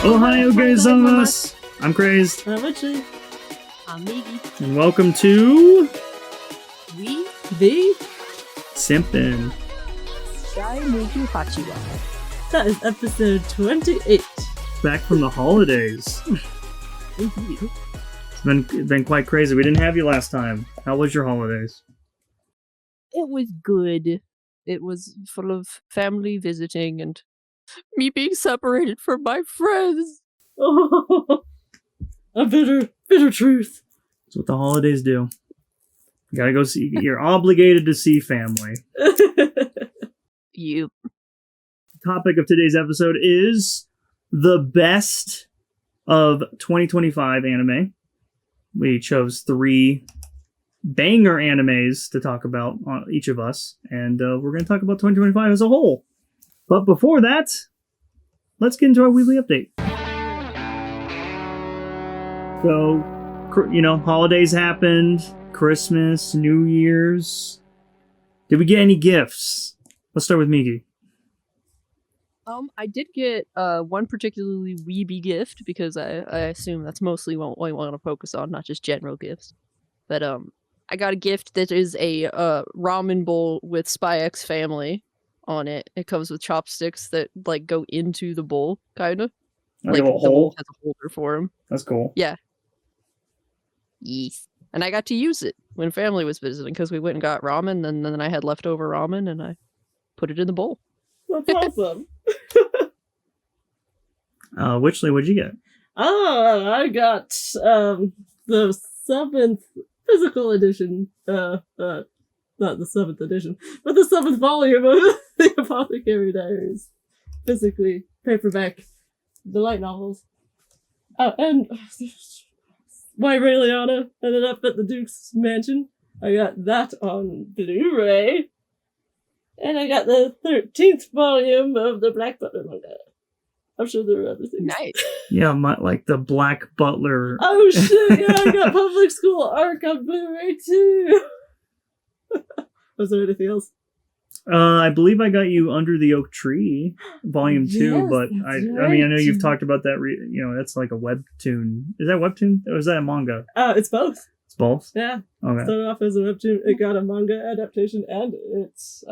Ohio gozaimasu! I'm Crazed. I'm Richie. I'm Miggy. And welcome to... We The? Simpin. Shai Muju Hachiwa. That is episode 28. Back from the holidays. Indeed. It's been quite crazy. We didn't have you last time. How was your holidays? It was good. It was full of family visiting and me being separated from my friends. Oh, a bitter truth. That's what the holidays do. You gotta go see... You're obligated to see family. You. The topic of today's episode is the best of 2025 anime. We chose 3 banger animes to talk about, each of us, and we're going to talk about 2025 as a whole. But before that, let's get into our weekly update. So, holidays happened, Christmas, New Year's. Did we get any gifts? Let's start with Miki. I did get one particularly weeby gift because I assume that's mostly what we want to focus on, not just general gifts. But I got a gift that is a ramen bowl with Spy X Family on it. It comes with chopsticks that like go into the bowl, kind of. Like a little the bowl hole? has a holder for them. That's cool. Yeah. Yes. And I got to use it when family was visiting because we went and got ramen, and then I had leftover ramen, and I put it in the bowl. That's awesome. Witchley, what'd you get? Oh, I got the 7th physical edition. Not the 7th edition, but the 7th volume of the Apothecary Diaries. Physically, paperback, the light novels. Oh, and my Ray Liotta ended up at the Duke's mansion. I got that on Blu-ray. And I got the 13th volume of the Black Butler manga. I'm sure there are other things. Nice. Yeah, like the Black Butler. Oh shit, yeah, I got Public School Arc on Blu-ray too. Was there anything else? I believe I got you Under the Oak Tree, Volume 2, Yes, but that's I mean, I know right. you've talked about that, that's like a webtoon. Is that webtoon? Or is that a manga? It's both. It's both? Yeah. Okay. Started off as a webtoon, it got a manga adaptation, and it's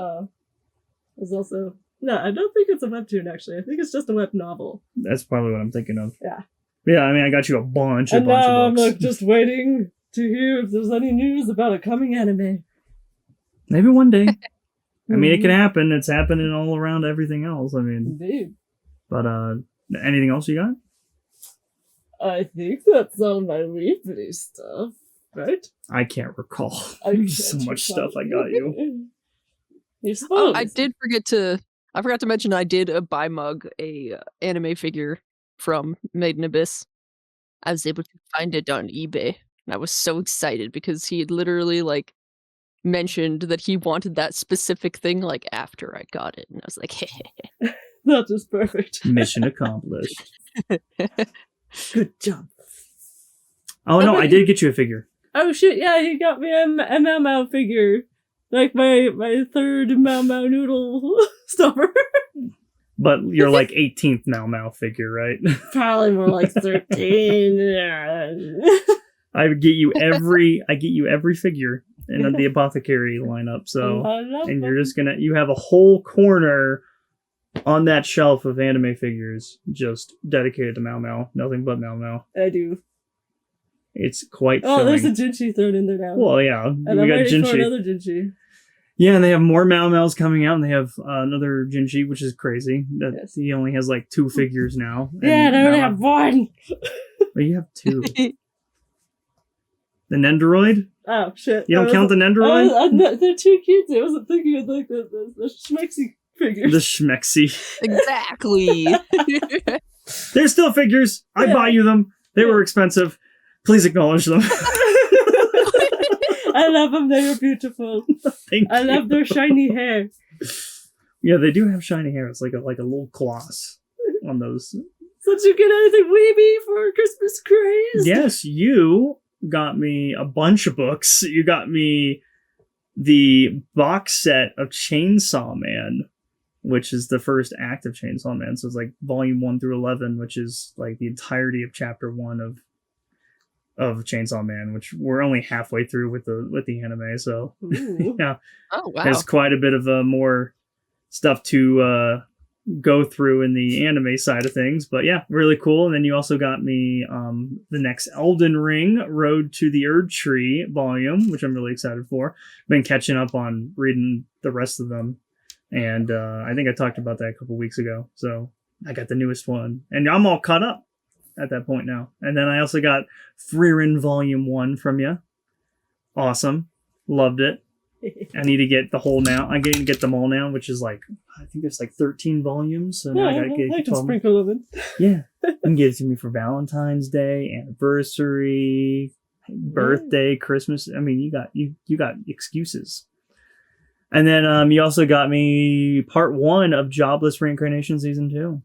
also... No, I don't think it's a webtoon, actually. I think it's just a web novel. That's probably what I'm thinking of. Yeah. Yeah, I mean, I got you a bunch And now of I'm books. just waiting to hear if there's any news about a coming anime. Maybe one day. I mean, it can happen. It's happening all around everything else. I mean, Indeed. but anything else you got? I think that's all my weekly stuff, right? I can't recall. I So can't much recall. stuff I got you. You're Oh, supposed. I forgot to mention I did buy Mug a anime figure from Made in Abyss. I was able to find it on eBay, and I was so excited because he had literally like mentioned that he wanted that specific thing like after I got it, and I was like, hey. That is perfect. Mission accomplished. Good job. Oh, no, I did get you a figure. Oh shit, yeah, you got me a Mau Mau figure. Like my 3rd Mau Mau noodle stopper. But you're like 18th Mau figure, right? Probably more like 13. I get you every figure in the apothecary lineup. So, and you're just you have a whole corner on that shelf of anime figures just dedicated to Mau. Nothing but Mau. I do. It's quite Oh, filling. there's a Jinchi thrown in there now. Well, yeah. and we I'm got waiting for Jinchi. another Jinchi. Yeah, and they have more Mau coming out, and they have another Jinchi, which is crazy. That Yes. he only has like 2 figures now. Yeah, and I only Mau- have 1. But you have 2. The Nendoroid? Oh, shit. You don't count the Nendoroid? They're too cute. I wasn't thinking of like the schmexy figures. The Schmexy. Exactly. They're still figures. I Yeah. bought you them. They were expensive. Please acknowledge them. I love them. They are beautiful. Thank I you. love their shiny hair. Yeah, they do have shiny hair. It's like a little gloss on those. So did you get anything weeby for Christmas craze? Yes, you got me a bunch of books. You got me the box set of Chainsaw Man, which is the first act of Chainsaw Man. So it's like volume 1 through 11, which is like the entirety of chapter 1 of Chainsaw Man, which we're only halfway through with the anime. So yeah, Oh wow. there's quite a bit of more stuff to go through in the anime side of things. But yeah, really cool. And then you also got me the next Elden Ring Road to the Erd Tree volume, which I'm really excited for. Been catching up on reading the rest of them. And I think I talked about that a couple weeks ago. So I got the newest one. And I'm all caught up at that point now. And then I also got Frieren Volume 1 from you. Awesome. Loved it. I need to get the whole now. I'm going to get them all now, which is like, I think there's like 13 volumes. So now I got to get I can 12. sprinkle them in. Yeah. You can get it to me for Valentine's Day, anniversary, birthday, Christmas. I mean, you got excuses. And then you also got me part 1 of Jobless Reincarnation season 2.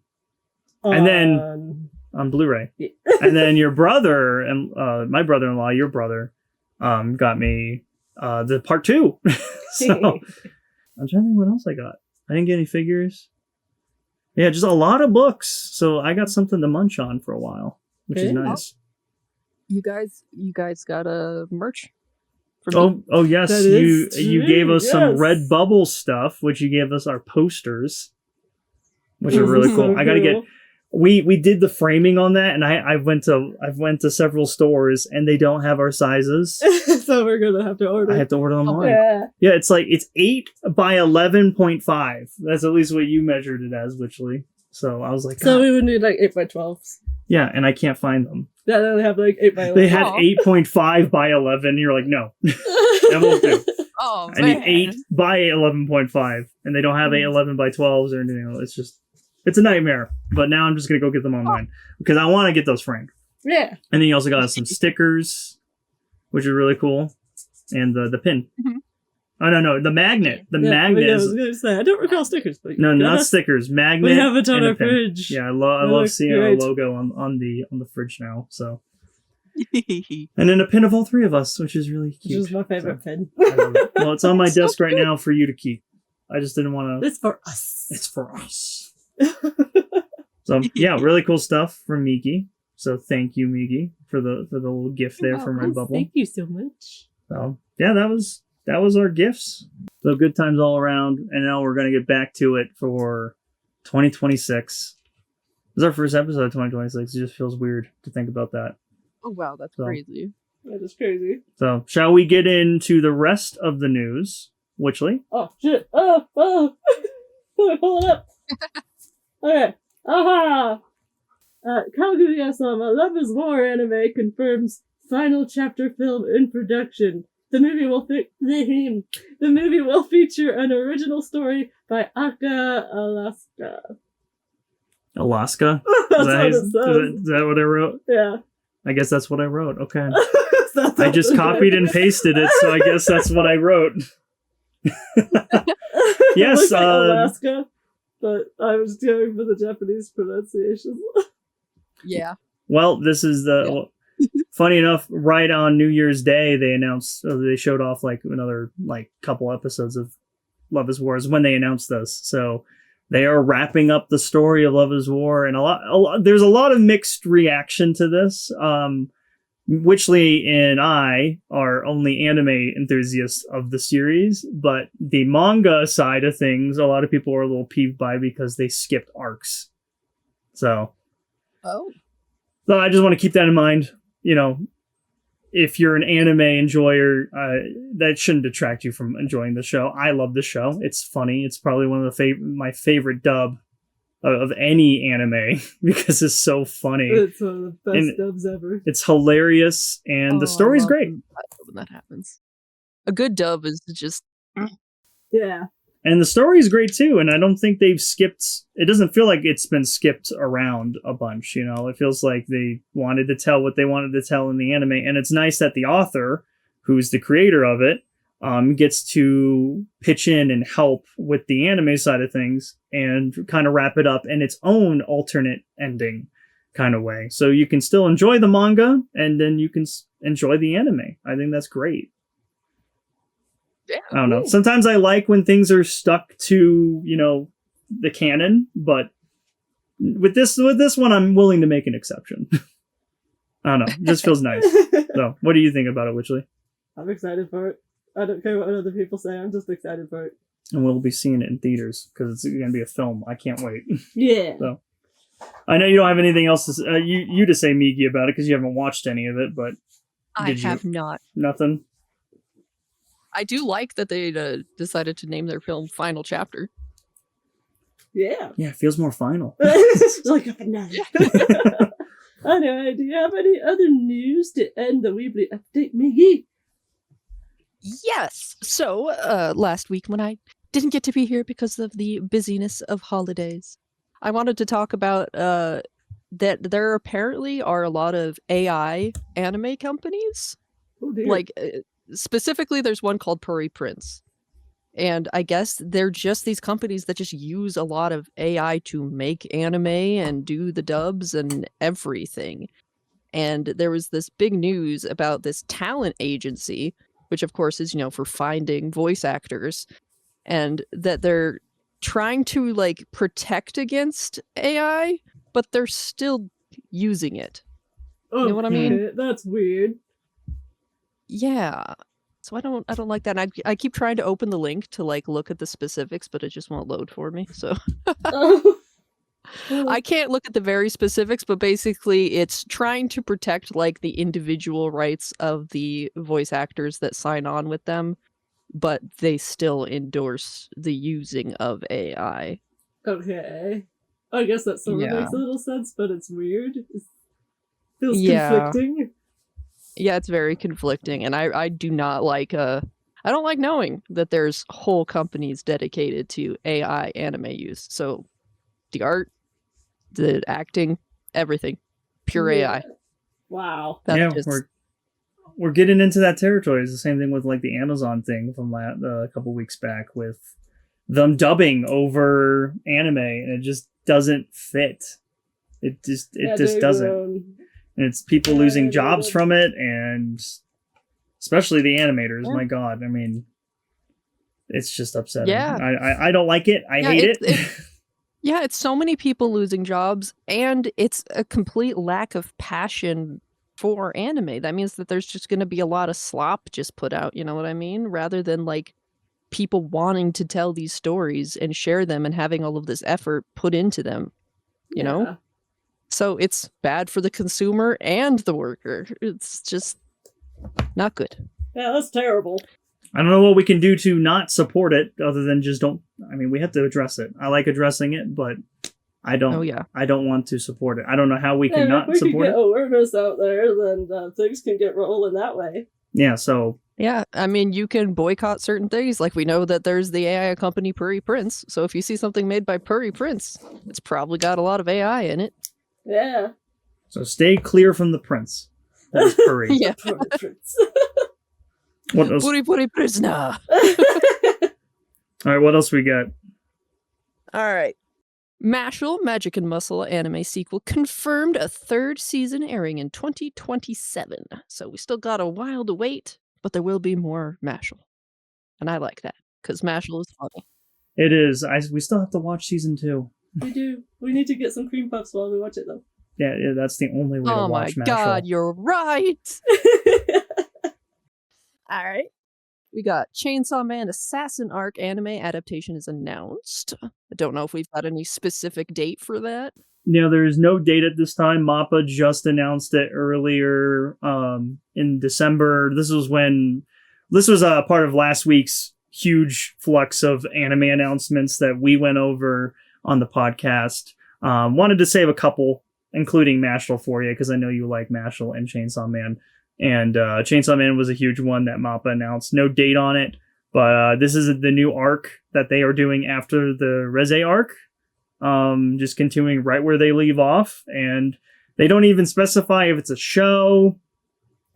And then on Blu-ray. Yeah. And then your brother and my brother-in-law, your brother, got me the part 2. So I'm trying to think what else I got. I didn't get any figures. Yeah, just a lot of books. So I got something to munch on for a while, which is Okay. nice. You guys got a merch. For me? Oh yes, That you is you true, gave us some yes. Redbubble stuff, which you gave us our posters, which are really cool. So I gotta get. cool. We did the framing on that, and I went to several stores, and they don't have our sizes. So we're gonna have to order. I have to order them online. Yeah. Yeah, it's 8 by 11.5. That's at least what you measured it as, Witchley. So I was like, So "God." we would need like 8 by 12s. Yeah, and I can't find them. Yeah, they have like 8 by 11. They had Aw. 8.5 by 11. And you're like, no, that won't do. Oh I man. need 8 by 11.5, and they don't have 11 by 12s or anything else. It's a nightmare. But now I'm just gonna go get them online because I want to get those framed. Yeah. And then you also got us some stickers, which are really cool, and the pin. Mhm. Oh no, the magnet. The Yeah, magnet. I Is, was gonna say I don't recall stickers, but no, you got not us. stickers. Magnet. We have it on and a our pin. fridge. Yeah, I They love look seeing great. our logo on the fridge now. So, and then a pin of all three of us, which is really Which cute. is my favorite pen. I love it. Well, it's on my So desk right cute. now for you to keep. I just didn't want to. It's for us. It's for us. So yeah, really cool stuff from Miki. So thank you, Miki, for the little gift there from Yes, Redbubble. thank you so much. So yeah, that was our gifts. So good times all around. And now we're gonna get back to it for 2026. This is our first episode of 2026. It just feels weird to think about that. Oh wow, that's So- crazy. That is crazy. So shall we get into the rest of the news? Witchley? Oh shit! Oh! Let me pull it up. Okay. Aha! Kaguya-sama Love is War anime confirms final chapter film in production. The movie will feature an original story by Aka Alaska. Alaska? That's Is that, what it is says. that what I wrote? Yeah. I guess that's what I wrote. Okay. That's I what just it copied and says. pasted it, so I guess that's what I wrote. It Yes, looks like Alaska, but I was going for the Japanese pronunciation. Yeah. Well, this is the. Funny enough, right on New Year's Day, they showed off like another couple episodes of Love is War is when they announced this. So they are wrapping up the story of Love is War, and there's a lot of mixed reaction to this. Witchley and I are only anime enthusiasts of the series, but the manga side of things, a lot of people are a little peeved by because they skipped arcs. So I just want to keep that in mind. You know, if you're an anime enjoyer, that shouldn't detract you from enjoying the show. I love the show. It's funny. It's probably one of my favorite dub of any anime because it's so funny. It's one of the best And dubs ever. It's hilarious, and the story's great. When that happens, a good dub is just Yeah. And the story's great too, and I don't think they've skipped. It doesn't feel like it's been skipped around a bunch. You know, it feels like they wanted to tell what they wanted to tell in the anime, and it's nice that the author, who's the creator of it, gets to pitch in and help with the anime side of things and kind of wrap it up in its own alternate ending. kind of way. So you can still enjoy the manga and then you can enjoy the anime. I think that's great. Yeah. I don't know. Sometimes I like when things are stuck to, the canon, but with this one, I'm willing to make an exception. I don't know. It just feels nice. So, what do you think about it, Witchley? I'm excited for it. I don't care what other people say. I'm just excited for it. And we'll be seeing it in theaters because it's going to be a film. I can't wait. Yeah. So, I know you don't have anything else to you to say, Migi, about it because you haven't watched any of it. But I have not. Nothing. I do like that they decided to name their film Final Chapter. Yeah. Yeah, it feels more final. It's like a finale. Anyway, do you have any other news to end the Weebly update, Miggy? Yes. So, last week when I didn't get to be here because of the busyness of holidays, I wanted to talk about that there apparently are a lot of AI anime companies. Oh dear. Like, specifically, there's one called Puri Prince. And I guess they're just these companies that just use a lot of AI to make anime and do the dubs and everything. And there was this big news about this talent agency, which of course is, for finding voice actors, and that they're trying to protect against AI, but they're still using it. You know what I mean? That's weird. Yeah. So I don't like that. And I keep trying to open the link to look at the specifics, but it just won't load for me. So I can't look at the very specifics, but basically it's trying to protect the individual rights of the voice actors that sign on with them, but they still endorse the using of AI. Okay. I guess that sort of makes a little sense, but it's weird. It feels conflicting. Yeah, it's very conflicting, and I do not like I don't like knowing that there's whole companies dedicated to AI anime use. So the art, the acting, everything, pure AI. Wow. We're getting into that territory. It's the same thing with the Amazon thing from a couple weeks back with them dubbing over anime, and it just doesn't fit. It just doesn't. And it's people losing jobs from it, and especially the animators. Yeah. My God, I mean, it's just upsetting. Yeah. I don't like it. I hate it. Yeah, it's so many people losing jobs, and it's a complete lack of passion for anime. That means that there's just going to be a lot of slop just put out, you know what I mean? Rather than people wanting to tell these stories and share them and having all of this effort put into them, you know? So it's bad for the consumer and the worker. It's just not good. Yeah, that's terrible. I don't know what we can do to not support it other than just don't. I mean, we have to address it. I like addressing it, but I don't. I don't want to support it. I don't know how we can not support it. If we can get awareness out there, then things can get rolling that way. Yeah, so... Yeah, I mean, you can boycott certain things. We know that there's the AI company Puri Prince, so if you see something made by Puri Prince, it's probably got a lot of AI in it. Yeah. So stay clear from the prince. That is Puri. Yeah. Prince. What else? Puri prisoner. All right, what else we got? All right. Mashal, Magic and Muscle anime sequel confirmed a third season airing in 2027. So we still got a while to wait, but there will be more Mashal. And I like that, because Mashal is funny. It is. We still have to watch season 2. We do. We need to get some cream puffs while we watch it, though. Yeah, that's the only way to watch Mashal. Oh my God, you're right! Alright. We got Chainsaw Man Assassin Arc anime adaptation is announced. I don't know if we've got any specific date for that. No, there is no date at this time. MAPPA just announced it earlier in December. This was a part of last week's huge flux of anime announcements that we went over on the podcast. Wanted to save a couple, including Mashal for you, because I know you like Mashal and Chainsaw Man. And Chainsaw Man was a huge one that MAPPA announced. No date on it, but this is the new arc that they are doing after the Reze arc. Just continuing right where they leave off. And they don't even specify if it's a show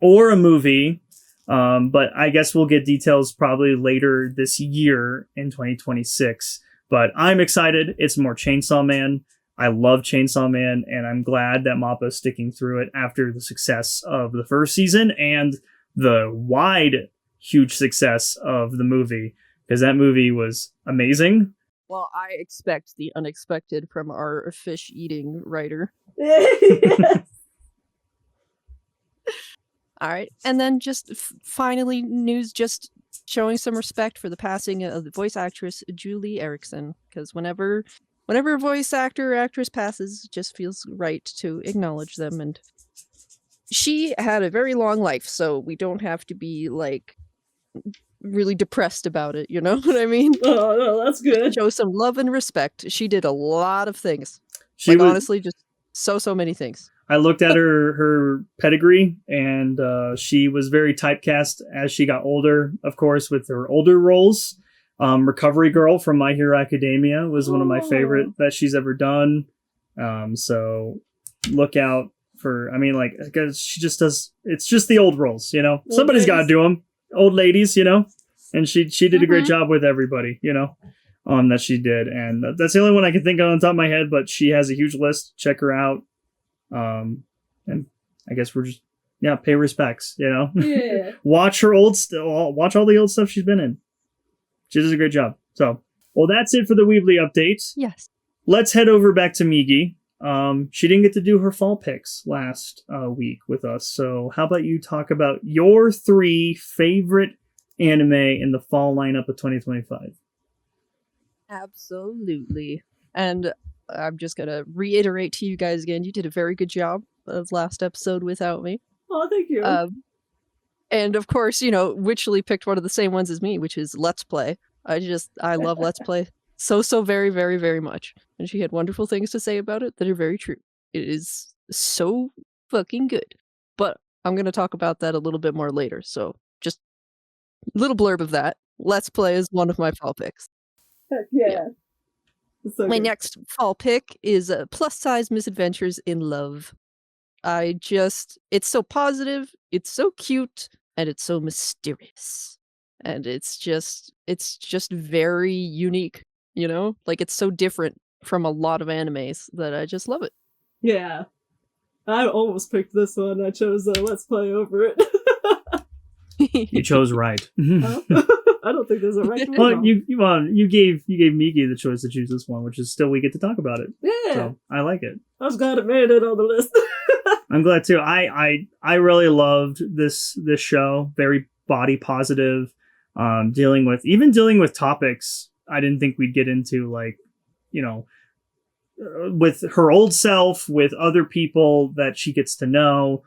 or a movie. But I guess we'll get details probably later this year in 2026. But I'm excited. It's more Chainsaw Man. I love Chainsaw Man, and I'm glad that Mappa is sticking through it after the success of the first season and the huge success of the movie, because that movie was amazing. Well, I expect the unexpected from our fish-eating writer. Yes. All right, and then just finally, news just showing some respect for the passing of the voice actress Julie Erickson, because whenever a voice actor or actress passes, it just feels right to acknowledge them. And she had a very long life, so we don't have to be like really depressed about it. You know what I mean? Oh no, that's good. Show some love and respect. She did a lot of things. She was, honestly, just so many things. I looked at her pedigree, and she was very typecast as she got older, of course, with her older roles. Recovery Girl from My Hero Academia was one of my favorite that she's ever done. So look out for, I mean, like, she just does, it's just the old roles, you know? Somebody's got to do them. Old ladies, you know? And she did a great job with everybody, you know? That she did. And that's the only one I can think of on the top of my head, but she has a huge list. Check her out. And I guess we're just, pay respects, you know? Yeah. Watch all the old stuff she's been in. She does a great job. So, well, that's it for the Weebly update. Yes. Let's head over back to Migi. She didn't get to do her fall picks last week with us. So how about you talk about your 3 favorite anime in the fall lineup of 2025? Absolutely. And I'm just going to reiterate to you guys again, you did a very good job of last episode without me. Oh, thank you. And of course, Witcherly picked one of the same ones as me, which is Let's Play. I love Let's Play so very, very, very much. And she had wonderful things to say about it that are very true. It is so fucking good. But I'm going to talk about that a little bit more later. So just a little blurb of that. Let's Play is one of my fall picks. Heck yeah. So My good. next fall pick is Plus Size Misadventures in Love. It's so positive, it's so cute, and it's so mysterious. And it's just very unique, Like, it's so different from a lot of animes that I just love it. Yeah. I almost picked this one. I chose Let's Play over it. You chose right. Huh? I don't think there's a right Well, one. you gave Migi the choice to choose this one, which is still we get to talk about it. Yeah. So I like it. I was glad it made it on the list. I'm glad too. I really loved this show. Very body positive. Dealing with topics I didn't think we'd get into, like, with her old self, with other people that she gets to know.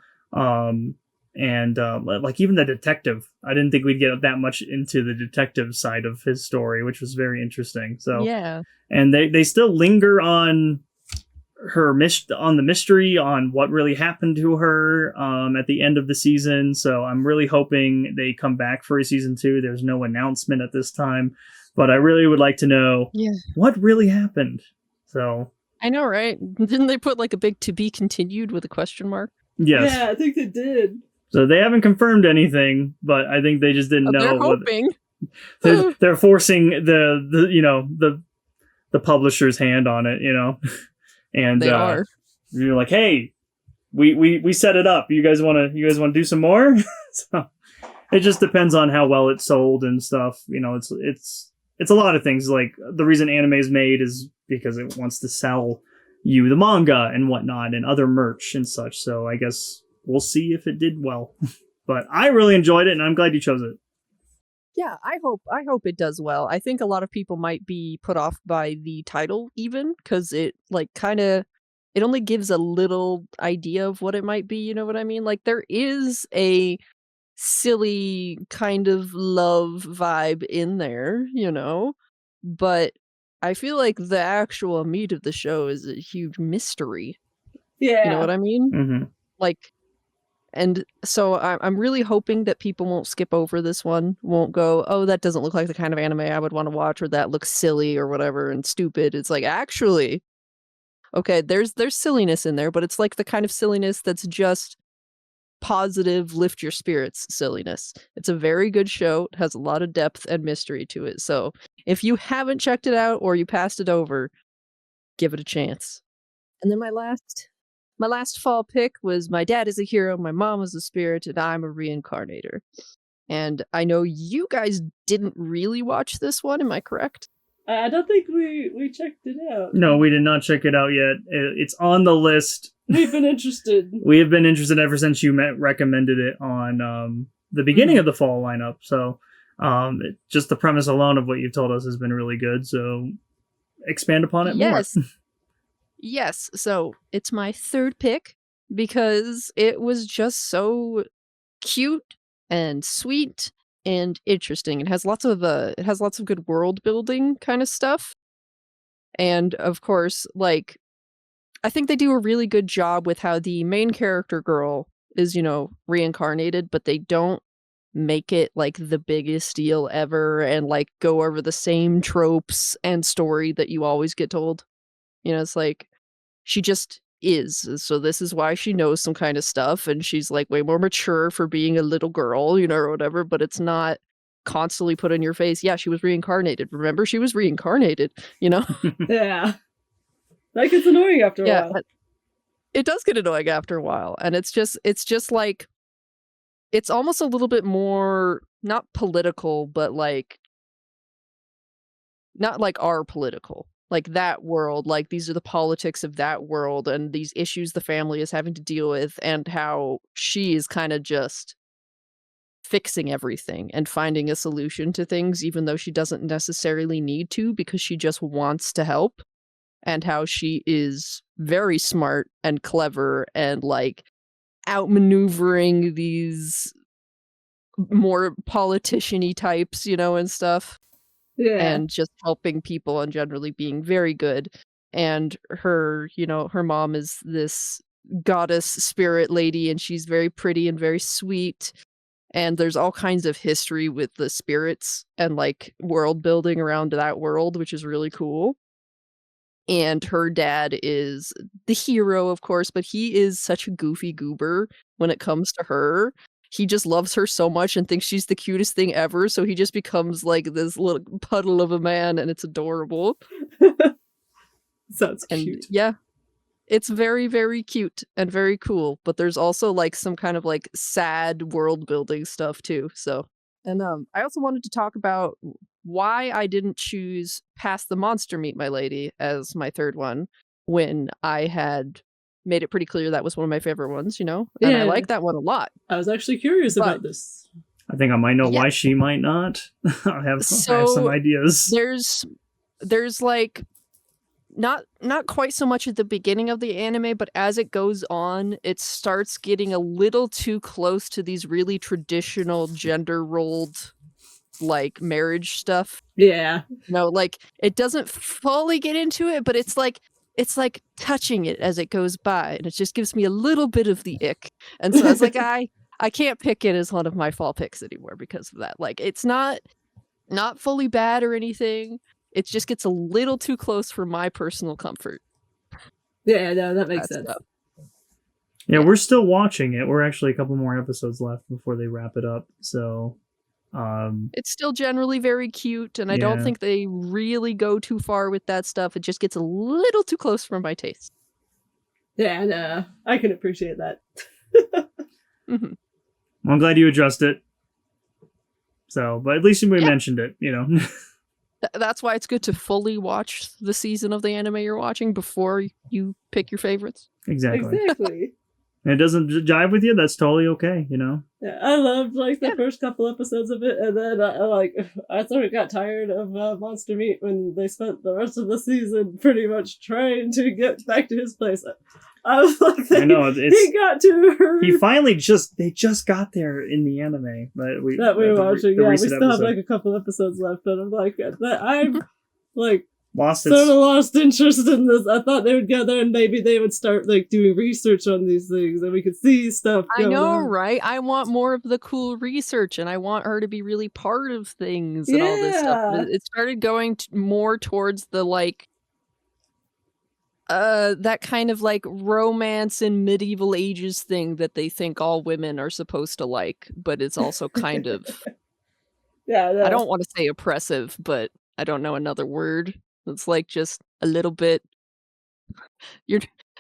And like even the detective, I didn't think we'd get that much into the detective side of his story, which was very interesting. So Yeah. And they still linger on on the mystery on what really happened to her at the end of the season. So I'm really hoping they come back for a season 2. There's no announcement at this time, but I really would like to know what really happened. So I know, right? Didn't they put like a big "to be continued" with a question mark? Yes. Yeah, I think they did. So they haven't confirmed anything, but I think they just didn't know. They're hoping. They're forcing the publisher's hand on it, and They are. You're like, hey, we set it up. You guys want to do some more? So it just depends on how well it's sold and stuff. It's a lot of things. Like, the reason anime is made is because it wants to sell you the manga and whatnot and other merch and such. So I guess we'll see if it did well. But I really enjoyed it, and I'm glad you chose it. Yeah, I hope it does well. I think a lot of people might be put off by the title, even because it it only gives a little idea of what it might be. You know what I mean? Like, there is a silly kind of love vibe in there, but I feel like the actual meat of the show is a huge mystery. Yeah. You know what I mean? Mm-hmm. Like, and so I'm really hoping that people won't skip over this one, won't go, oh, that doesn't look like the kind of anime I would want to watch, or that looks silly or whatever and stupid. It's like, actually, okay, there's silliness in there, but it's like the kind of silliness that's just positive, lift your spirits silliness. It's a very good show. It has a lot of depth and mystery to it. So if you haven't checked it out or you passed it over, give it a chance. And then my last fall pick was my dad is a hero, my mom is a spirit, and I'm a reincarnator. And I know you guys didn't really watch this one, am I correct? I don't think we checked it out. No, we did not check it out yet. It's on the list. We've been interested. We have been interested ever since you recommended it on the beginning of the fall lineup. So just the premise alone of what you've told us has been really good. So expand upon it more. Yes. So it's my third pick because it was just so cute and sweet and interesting. It has lots of good world building kind of stuff. And of course, like I think they do a really good job with how the main character girl is, reincarnated, but they don't make it like the biggest deal ever and like go over the same tropes and story that you always get told. It's like she just is. So this is why she knows some kind of stuff and she's like way more mature for being a little girl, or whatever, but it's not constantly put in your face. Yeah, she was reincarnated. Remember, she was reincarnated, Yeah. That gets annoying after a while. It does get annoying after a while. And it's just like, it's almost a little bit more, not political, but like, not like our political, like that world, like these are the politics of that world and these issues the family is having to deal with and how she is kind of just fixing everything and finding a solution to things, even though she doesn't necessarily need to because she just wants to help. And how she is very smart and clever and like outmaneuvering these more politician-y types, and stuff. Yeah. And just helping people and generally being very good. And her, her mom is this goddess spirit lady and she's very pretty and very sweet. And there's all kinds of history with the spirits and like world building around that world, which is really cool. And her dad is the hero, of course, but he is such a goofy goober when it comes to her. He just loves her so much and thinks she's the cutest thing ever, so he just becomes like this little puddle of a man and it's adorable. Sounds cute. Yeah. It's very, very cute and very cool, but there's also like some kind of like sad world building stuff too. So, and I also wanted to talk about why I didn't choose Past the Monster Meet My Lady as my third one when I had made it pretty clear that was one of my favorite ones, and I like that one a lot. I was actually curious about this. I think I might know why she might not. I have some ideas. There's like not quite so much at the beginning of the anime, but as it goes on, it starts getting a little too close to these really traditional gender rolled like marriage stuff. Yeah. Like it doesn't fully get into it, but it's like touching it as it goes by, and it just gives me a little bit of the ick. And so I was like, I can't pick it as one of my fall picks anymore because of that. Like it's not fully bad or anything. It just gets a little too close for my personal comfort. Yeah, no, that makes sense. Yeah, we're still watching it. We're actually a couple more episodes left before they wrap it up. So it's still generally very cute, and I don't think they really go too far with that stuff. It just gets a little too close for my taste. Yeah, no, I can appreciate that. Mm-hmm. I'm glad you addressed it. So, but at least we mentioned it, That's why it's good to fully watch the season of the anime you're watching before you pick your favorites. Exactly. And it doesn't jive with you, that's totally okay, Yeah, I loved like the first couple episodes of it, and then I sort of got tired of Monster Meat when they spent the rest of the season pretty much trying to get back to his place. I was like, he got to her. He finally they just got there in the anime that we were watching. We still have like a couple episodes left, but I'm like, I'm like lost interest in this. I thought they would go there and maybe they would start like doing research on these things and we could see stuff going on. Right? I want more of the cool research and I want her to be really part of things and all this stuff. It started going more towards the like that kind of like romance in medieval ages thing that they think all women are supposed to like, but it's also kind of I don't want to say oppressive, but I don't know another word. It's like just a little bit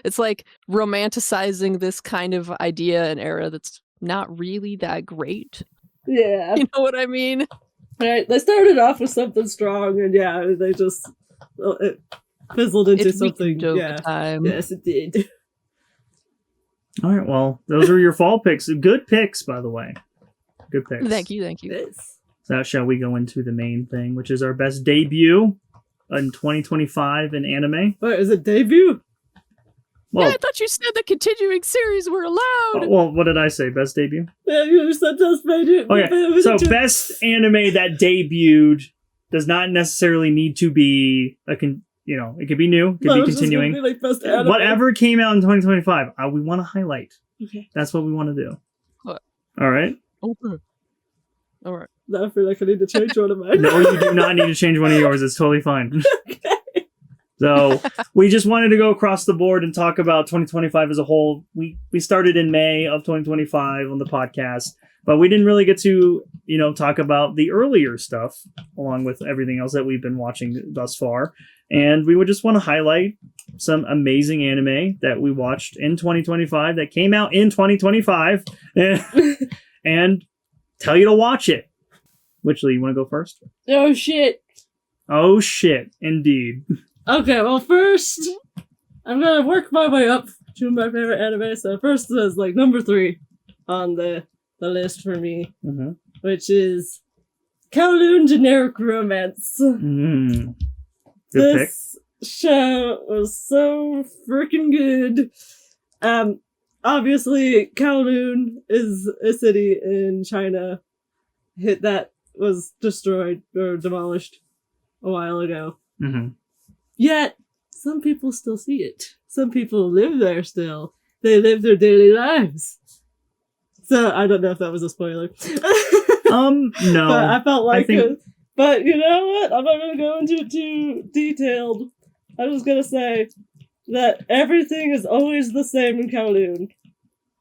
It's like romanticizing this kind of idea and era that's not really that great. Yeah. You know what I mean? Right. They started off with something strong, and they just it fizzled into It something. weakened over Yeah. time. Yes, it did. All right, well, those are your fall picks. Good picks, by the way. Good picks. Thank you. Yes. So shall we go into the main thing, which is our best debut in 2025 in anime? What is it? Debut? Well, Yeah, I thought you said the continuing series were allowed. well, what did I say? Best debut? Yeah, you said just made it. Okay, so best anime that debuted does not necessarily need to be it could be new, it could be continuing. Like best anime. Whatever came out in 2025, we want to highlight. Okay. That's what we want to do. What? All right. Okay. All right. Now I feel like I need to change one of mine. No, you do not need to change one of yours. It's totally fine. Okay. So we just wanted to go across the board and talk about 2025 as a whole. We started in May of 2025 on the podcast, but we didn't really get to, talk about the earlier stuff along with everything else that we've been watching thus far. And we would just want to highlight some amazing anime that we watched in 2025 that came out in 2025 and tell you to watch it. Witchley, you want to go first? Oh shit. Oh shit, indeed. Okay, well first, I'm gonna work my way up to my favorite anime. So first is like number 3 on the list for me, which is Kowloon Generic Romance. Good This show was so freaking good. Obviously, Kowloon is a city in China that was destroyed or demolished a while ago. Yet, some people still see it. Some people live there still. They live their daily lives. So, I don't know if that was a spoiler. No. But I felt like think... But you know what? I'm not going to go into it too detailed. I'm just going to say that everything is always the same in Kowloon.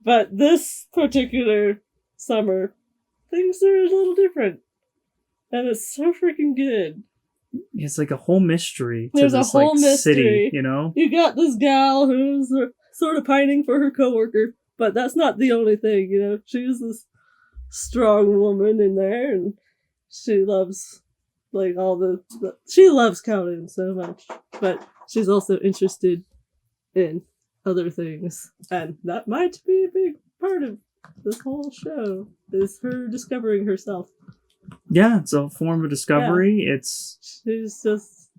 But this particular summer, things are a little different. And it's so freaking good. It's like a whole mystery to There's this a whole mystery. City, you know? You got this gal who's sort of pining for her coworker, but that's not the only thing, She's this strong woman in there, and she loves, like, she loves Kowloon so much, but she's also interested in other things, and that might be a big part of this whole show, is her discovering herself. Yeah, it's a form of discovery. Yeah. She's just,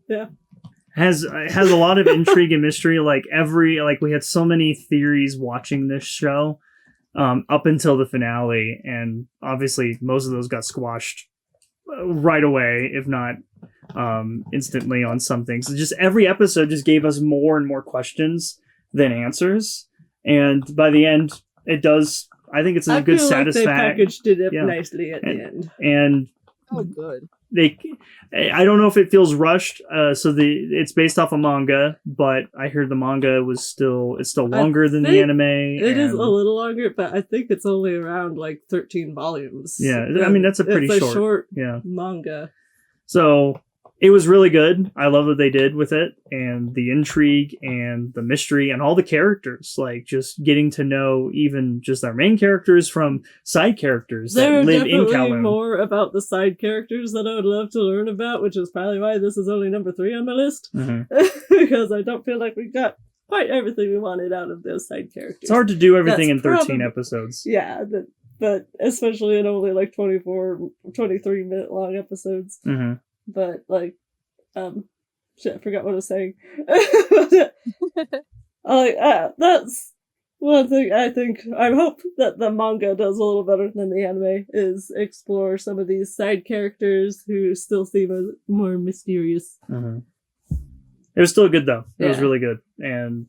has a lot of intrigue and mystery. We had so many theories watching this show up until the finale, and obviously most of those got squashed right away, if not instantly on something. So just every episode just gave us more and more questions than answers, and by the end it does. I think it's a good satisfaction. They packaged it up nicely at the end. And oh, good. I don't know if it feels rushed. It's based off a manga, but I heard the manga it's still longer than the anime. It is a little longer, but I think it's only around like 13 volumes. Yeah, I mean that's a pretty short manga. So it was really good. I love what they did with it, and the intrigue and the mystery and all the characters. Like just getting to know even just our main characters from side characters that live in Kowloon. There are more about the side characters that I would love to learn about, which is probably why this is only number 3 on my list. Because I don't feel like we got quite everything we wanted out of those side characters. It's hard to do everything in 13 episodes. Yeah, but especially in only like 23-minute long episodes. But like, shit, I forgot what I was saying. That's one thing I hope that the manga does a little better than the anime, is explore some of these side characters who still seem more mysterious. It was still good though. It was really good, and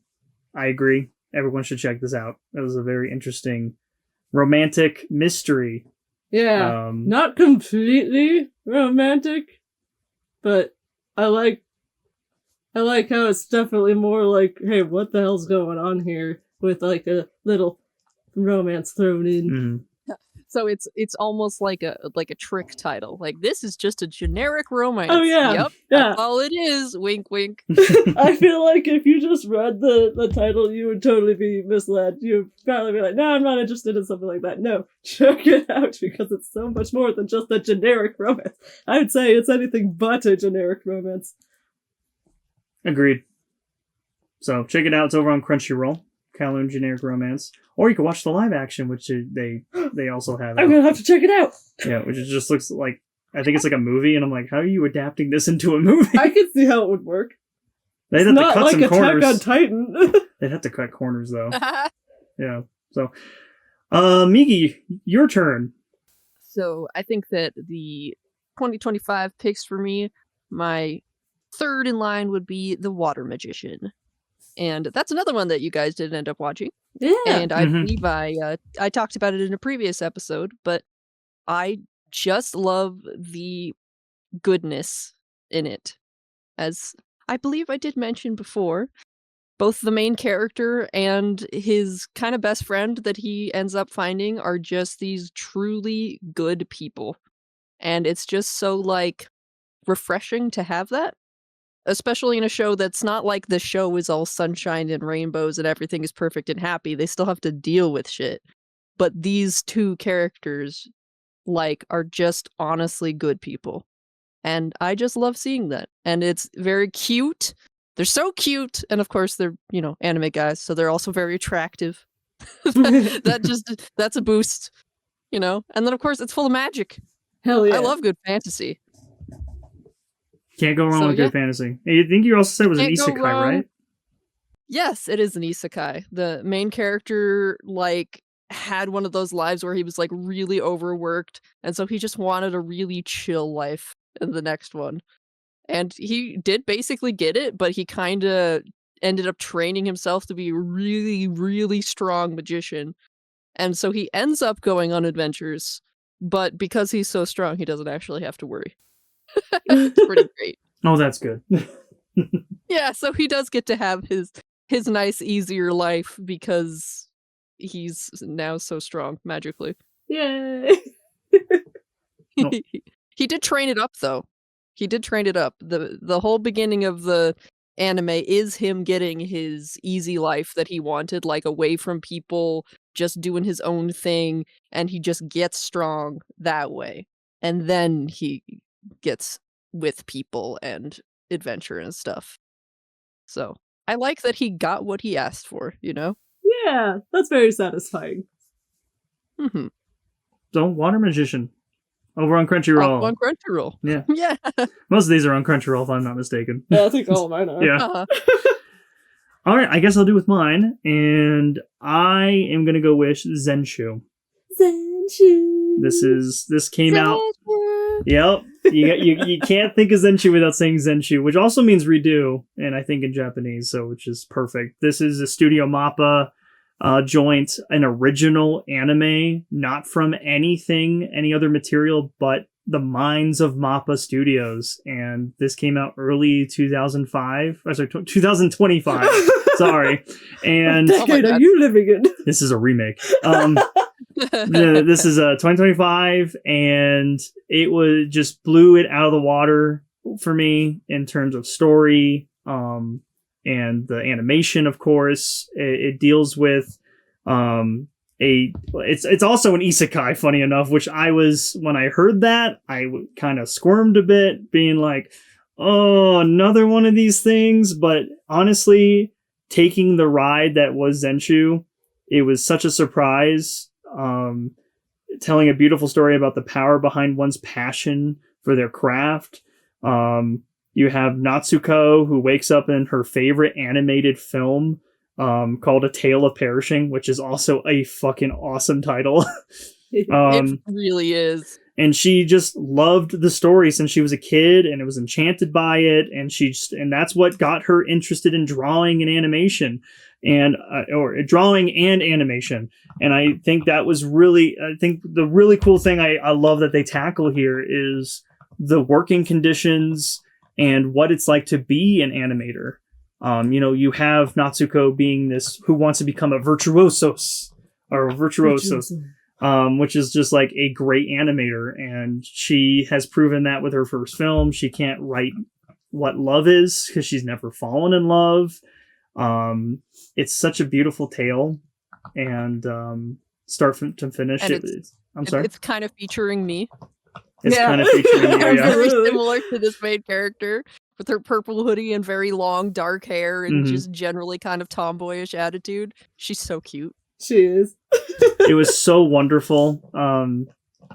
I agree. Everyone should check this out. It was a very interesting romantic mystery. Yeah, not completely romantic, but I like how it's definitely more like, hey, what the hell's going on here, with like a little romance thrown in. So it's almost like a trick title. Like, this is just a generic romance. Oh, yeah. Yep. Yeah. That's all it is. Wink, wink. I feel like if you just read the title, you would totally be misled. You'd probably be like, no, I'm not interested in something like that. No, check it out, because it's so much more than just a generic romance. I would say it's anything but a generic romance. Agreed. So check it out. It's over on Crunchyroll. Kowloon Generic Romance. Or you can watch the live action, which they also have. I'm gonna have to check it out. Yeah, which it just looks like, I think it's like a movie, and I'm like, how are you adapting this into a movie? I could see how it would work. They'd It's have to not cut like some Attack corners. on Titan. They'd have to cut corners, though. Yeah. So, Migi, your turn. So I think that the 2025 picks for me, my third in line would be The Water Magician. And that's another one that you guys didn't end up watching. Yeah. And I Mhm. believe I talked about it in a previous episode, but I just love the goodness in it. As I believe I did mention before, both the main character and his kind of best friend that he ends up finding are just these truly good people. And it's just so, like, refreshing to have that. Especially in a show that's not like the show is all sunshine and rainbows and everything is perfect and happy. They still have to deal with shit. But these two characters, like, are just honestly good people. And I just love seeing that. And it's very cute. They're so cute. And of course, they're, anime guys, so they're also very attractive. That's a boost, And then, of course, it's full of magic. Hell yeah. I love good fantasy. Can't go wrong So, with yeah. good fantasy. I think you also said it was an Can't go isekai, wrong. right? Yes, it is an isekai. The main character, like, had one of those lives where he was, like, really overworked, and so he just wanted a really chill life in the next one. And he did basically get it, but he kinda ended up training himself to be a really, really strong magician. And so he ends up going on adventures, but because he's so strong, he doesn't actually have to worry. It's pretty great. Oh, that's good. Yeah, so he does get to have his nice, easier life because he's now so strong magically. Yay. No. He did train it up, though. He did train it up. The whole beginning of the anime is him getting his easy life that he wanted, like, away from people, just doing his own thing, and he just gets strong that way. And then he gets with people and adventure and stuff. So, I like that he got what he asked for, Yeah, that's very satisfying. Mhm. So, Water Magician. Over on Crunchyroll. On Crunchyroll. Yeah. Yeah. Most of these are on Crunchyroll, if I'm not mistaken. Yeah, I think all of mine are. Yeah. Uh-huh. All right, I guess I'll do with mine, and I am gonna go with Zenshu. Zenshu. This came out. Yep. You can't think of Zenshu without saying Zenshu, which also means redo, and I think in Japanese, so which is perfect. This is a Studio Mappa joint, an original anime, not from any other material but the minds of Mappa Studios, and this came out early 2005. Sorry, 2025. Sorry, and What decade are you living in? this is a remake. This is 2025, and it was just blew it out of the water for me in terms of story, and the animation. Of course, it deals with it's also an isekai, funny enough, which when I heard that, I kind of squirmed a bit, being like, oh, another one of these things. But honestly, taking the ride that was Zenshu, it was such a surprise, telling a beautiful story about the power behind one's passion for their craft. You have Natsuko, who wakes up in her favorite animated film, called A Tale of Perishing, which is also a fucking awesome title. It really is. And she just loved the story since she was a kid, and was enchanted by it, and and that's what got her interested in drawing and animation, and or drawing and animation. And I think that was the really cool thing I love that they tackle here is the working conditions and what it's like to be an animator. You have Natsuko being this who wants to become a virtuoso. which is just like a great animator. And she has proven that with her first film. She can't write what love is because she's never fallen in love. It's such a beautiful tale, and start to finish, And I'm sorry. It's kind of featuring me. It's Yeah. kind of featuring you, I'm yeah. very similar to this main character with her purple hoodie and very long dark hair and Mhm. just generally kind of tomboyish attitude. She's so cute. She is. It was so wonderful.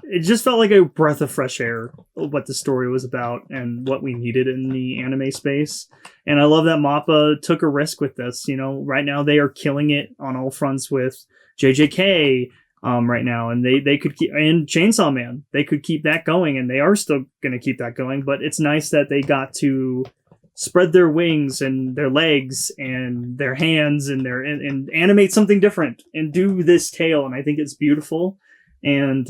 It just felt like a breath of fresh air, what the story was about and what we needed in the anime space. And I love that Mappa took a risk with this. You know, right now they are killing it on all fronts with JJK right now, and they could keep, and Chainsaw Man, they could keep that going, and they are still going to keep that going. But it's nice that they got to spread their wings and their legs and their hands and and animate something different and do this tale. And I think it's beautiful. And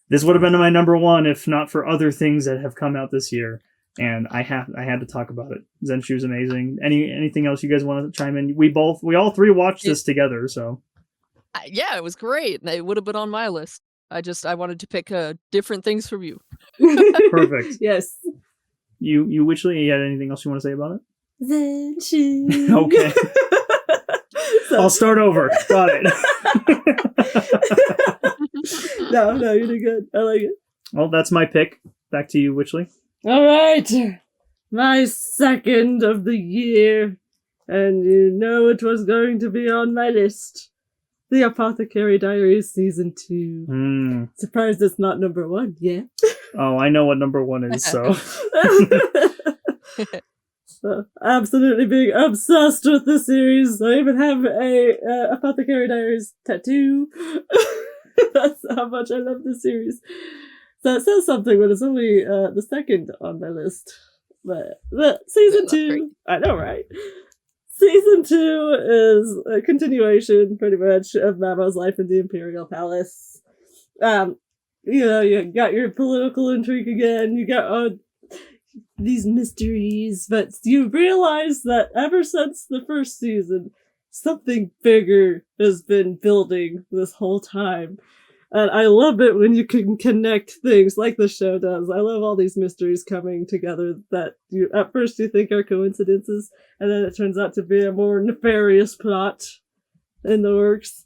this would have been my number one if not for other things that have come out this year. And I had to talk about it. Zenshu is amazing. Anything else you guys want to chime in? We all three watched this together, so Yeah, it was great. It would have been on my list. I wanted to pick different things from you. perfect. Yes. You Witchley, you had anything else you want to say about it? Zenshu. Okay. I'll start over. Got it. No, you did good. I like it. Well, that's my pick. Back to you, Witchley. All right. My second of the year. And you know it was going to be on my list. The Apothecary Diaries Season 2. Surprised it's not number 1 yet. Oh, I know what number 1 is, so. So, absolutely being obsessed with the series. I even have a Apothecary Diaries tattoo. That's how much I love this series. So it says something, but it's only the second on my list. But season 2, I know, right? Season 2 is a continuation, pretty much, of Mama's life in the Imperial Palace. You got your political intrigue again. You got these mysteries, but you realize that ever since the first season, something bigger has been building this whole time. And I love it when you can connect things like the show does. I love all these mysteries coming together that at first you think are coincidences, and then it turns out to be a more nefarious plot in the works.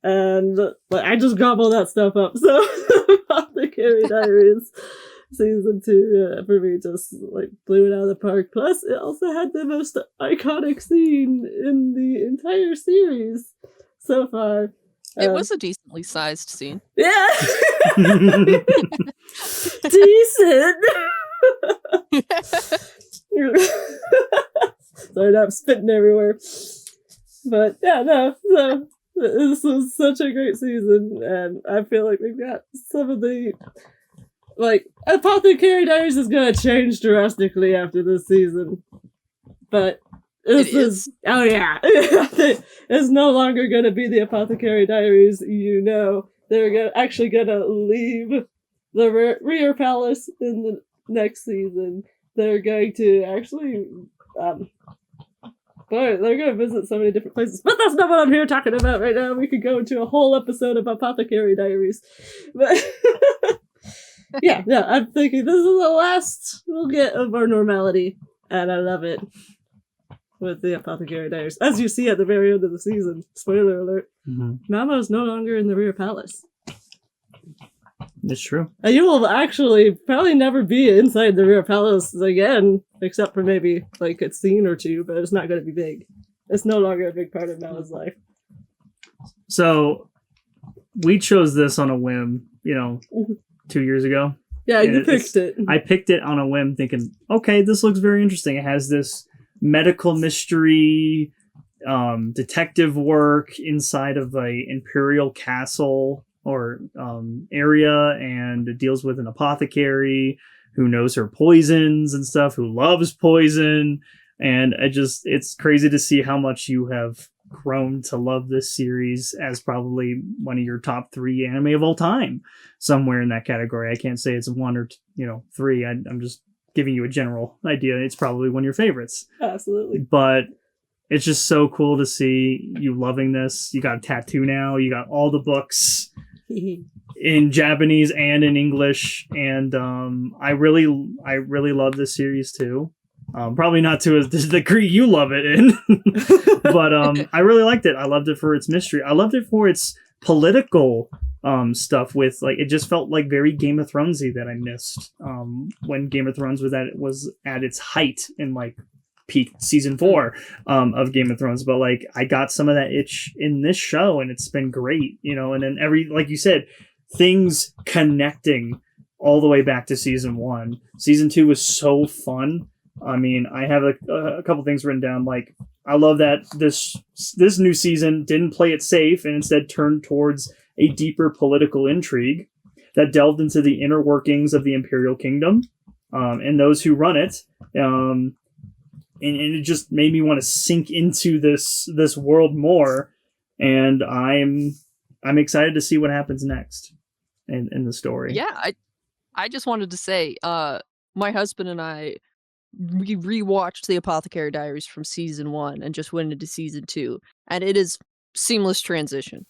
And I just gobble that stuff up. So Apothecary Diaries Season 2 for me just blew it out of the park. Plus, it also had the most iconic scene in the entire series so far. It was a decently sized scene. Yeah. Decent. Sorry, now I'm spitting everywhere. But yeah, no. So this was such a great season, and I feel like we've got some of the Apothecary Diaries is gonna change drastically after this season, but this is oh yeah, it's no longer gonna be the Apothecary Diaries. They're actually gonna leave the Rear Palace in the next season. They're going to actually they're going to visit so many different places. But that's not what I'm here talking about right now. We could go into a whole episode of Apothecary Diaries. But yeah, I'm thinking this is the last we'll get of our normality. And I love it. With the Apothecary Diaries. As you see at the very end of the season, spoiler alert, Mama is no longer in the Rear Palace. It's true. And you will actually probably never be inside the Rear Palace again, except for maybe a scene or two, but it's not going to be big. It's no longer a big part of Mama's life. So, we chose this on a whim, 2 years ago. Yeah, you picked it. I picked it on a whim thinking, okay, this looks very interesting. It has this medical mystery, detective work inside of a imperial castle or area, and it deals with an apothecary who knows her poisons and stuff, who loves poison, and it's crazy to see how much you have grown to love this series as probably one of your top 3 anime of all time, somewhere in that category. I can't say it's 1 or 3. I'm just giving you a general idea. It's probably one of your favorites. Absolutely. But it's just so cool to see you loving this. You got a tattoo now. You got all the books. in Japanese and in English, and I really love this series too. Probably not to the degree you love it in, but I really liked it. I loved it for its mystery. I loved it for its political stuff. With like, it just felt like very Game of Thronesy that I missed when Game of Thrones was at its height in like peak season 4 of Game of Thrones. But like, I got some of that itch in this show, and it's been great, you know. And then like you said, things connecting all the way back to season 1. Season 2 was so fun. I mean, I have a couple things written down. Like, I love that this new season didn't play it safe and instead turned towards a deeper political intrigue that delved into the inner workings of the Imperial Kingdom and those who run it. And it just made me want to sink into this world more. And I'm excited to see what happens next in the story. Yeah, I just wanted to say, my husband and I rewatched the Apothecary Diaries from season 1 and just went into season 2, and it is seamless transition.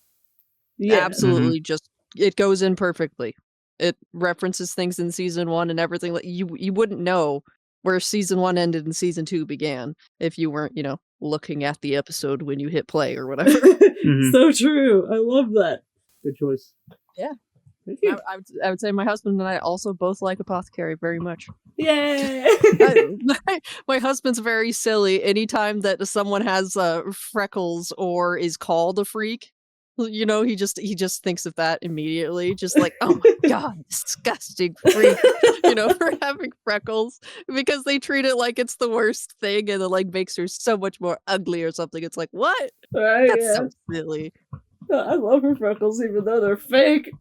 Yeah. Absolutely, just it goes in perfectly. It references things in season 1 and everything. Like you wouldn't know where season 1 ended and season 2 began if you weren't, looking at the episode when you hit play or whatever. So true. I love that. Good choice. Yeah. Thank you. I would say my husband and I also both like Apothecary very much. Yay! My husband's very silly. Anytime that someone has freckles or is called a freak, he just thinks of that immediately. Just like, oh my god, disgusting freak, for having freckles, because they treat it like it's the worst thing, and it like makes her so much more ugly or something. It's like, what? Right, That's yeah. so silly. I love her freckles, even though they're fake.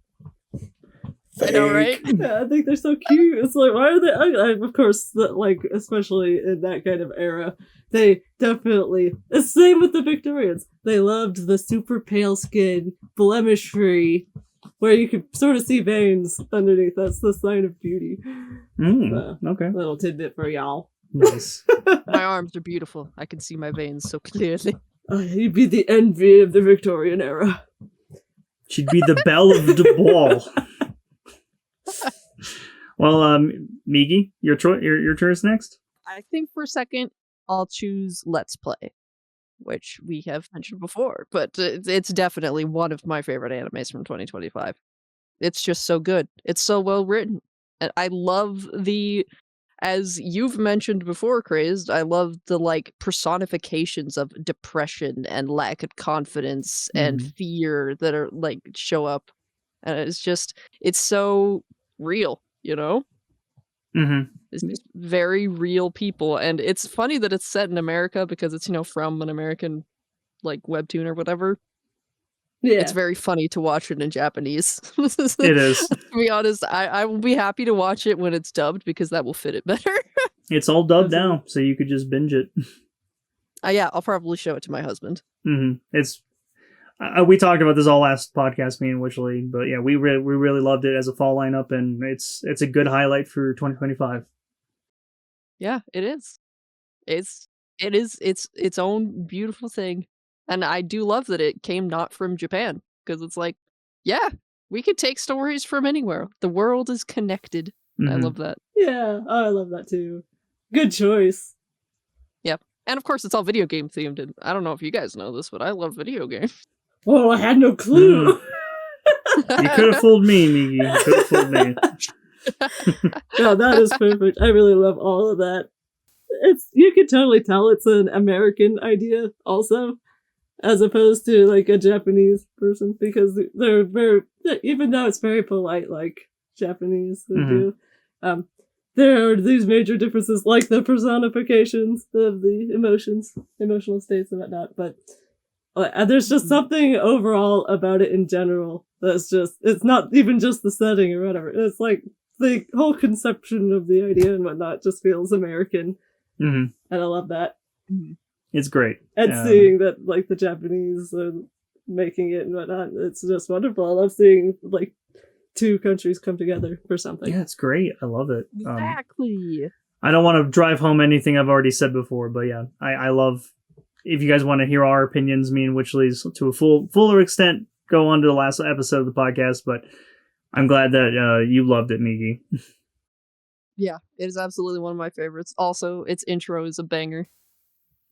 I know, right? Yeah, I think they're so cute. It's like, why are they ugly? Of course, especially in that kind of era, they definitely. The same with the Victorians. They loved the super pale skin, blemish-free, where you could sort of see veins underneath. That's the sign of beauty. Okay. Little tidbit for y'all. Nice. My arms are beautiful. I can see my veins so clearly. You'd be the envy of the Victorian era. She'd be the belle of the ball. Well, Migi, your turn is next. I think for a second I'll choose Let's Play, which we have mentioned before, but it's definitely one of my favorite animes from 2025. It's just so good. It's so well written. And I love as you've mentioned before, Crazed, I love the personifications of depression and lack of confidence and fear that are show up. And it's so real, It's just very real people. And it's funny that it's set in America because it's, from an American webtoon or whatever. Yeah. It's very funny to watch it in Japanese. It is. To be honest, I will be happy to watch it when it's dubbed because that will fit it better. It's all dubbed now, so you could just binge it. Yeah, I'll probably show it to my husband. It's we talked about this all last podcast, me and Witchley, but yeah, we really loved it as a fall lineup, and it's a good highlight for 2025. Yeah, it is. It's its own beautiful thing, and I do love that it came not from Japan, because it's like, yeah, we could take stories from anywhere. The world is connected. I love that. Yeah, I love that too. Good choice. Yep, and of course it's all video game themed. And I don't know if you guys know this, but I love video games. Oh, I had no clue. You could have fooled me, Migi. You could have fooled me. No, that is perfect. I really love all of that. You could totally tell it's an American idea also, as opposed to a Japanese person, because they're very, even though it's very polite like Japanese would do, there are these major differences, like the personifications of the emotional states and whatnot, but there's just something overall about it in general that's just, it's not even just the setting or whatever. It's the whole conception of the idea and whatnot just feels American. And I love that. It's great. And seeing that the Japanese are making it and whatnot, it's just wonderful. I love seeing two countries come together for something. Yeah, it's great. I love it. Exactly. I don't want to drive home anything I've already said before, but yeah, I love, if you guys want to hear our opinions, me and Witchley's to a fuller extent, go on to the last episode of the podcast, but I'm glad that you loved it, Migi. Yeah, it is absolutely one of my favorites. Also, its intro is a banger.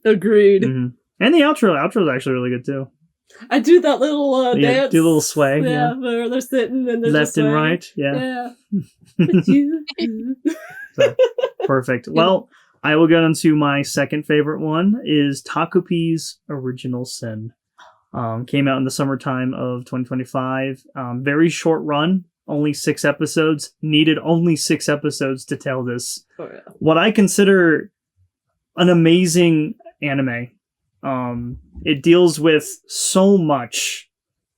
Agreed. Mm-hmm. And the outro is actually really good too. I do that little dance. Do a little sway. Yeah, where they're sitting and they're left just and right. Yeah. Yeah. But you. So, perfect. Well, I will get into my second favorite one is Takupi's Original Sin. Came out in the summertime of 2025. Very short run, only 6 episodes. Needed only 6 episodes to tell this. Oh, yeah. What I consider an amazing anime. It deals with so much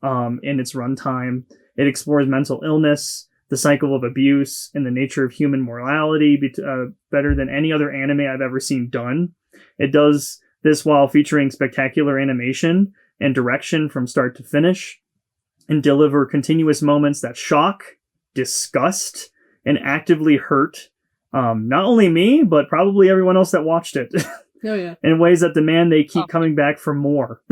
in its runtime. It explores mental illness, the cycle of abuse, and the nature of human morality better than any other anime I've ever seen done. It does this while featuring spectacular animation and direction from start to finish, and deliver continuous moments that shock, disgust, and actively hurt not only me, but probably everyone else that watched it. Oh, yeah. In ways that demand they keep coming back for more.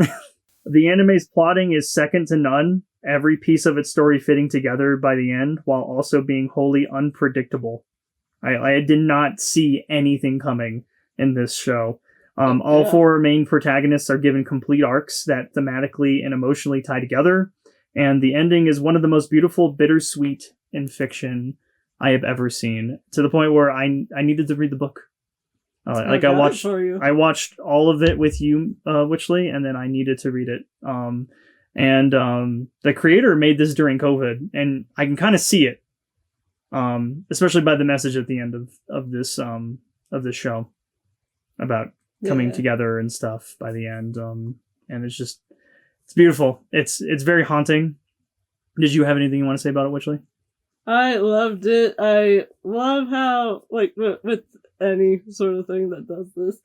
The anime's plotting is second to none, every piece of its story fitting together by the end, while also being wholly unpredictable. I did not see anything coming in this show. All 4 main protagonists are given complete arcs that thematically and emotionally tie together, and the ending is one of the most beautiful, bittersweet in fiction I have ever seen, to the point where I needed to read the book. I watched all of it with you, Witchley, and then I needed to read it. The creator made this during COVID, and I can kind of see it, especially by the message at the end of this show about coming together and stuff by the end. And it's beautiful. It's very haunting. Did you have anything you want to say about it, Witchley? I loved it. I love how, like, with any sort of thing that does this,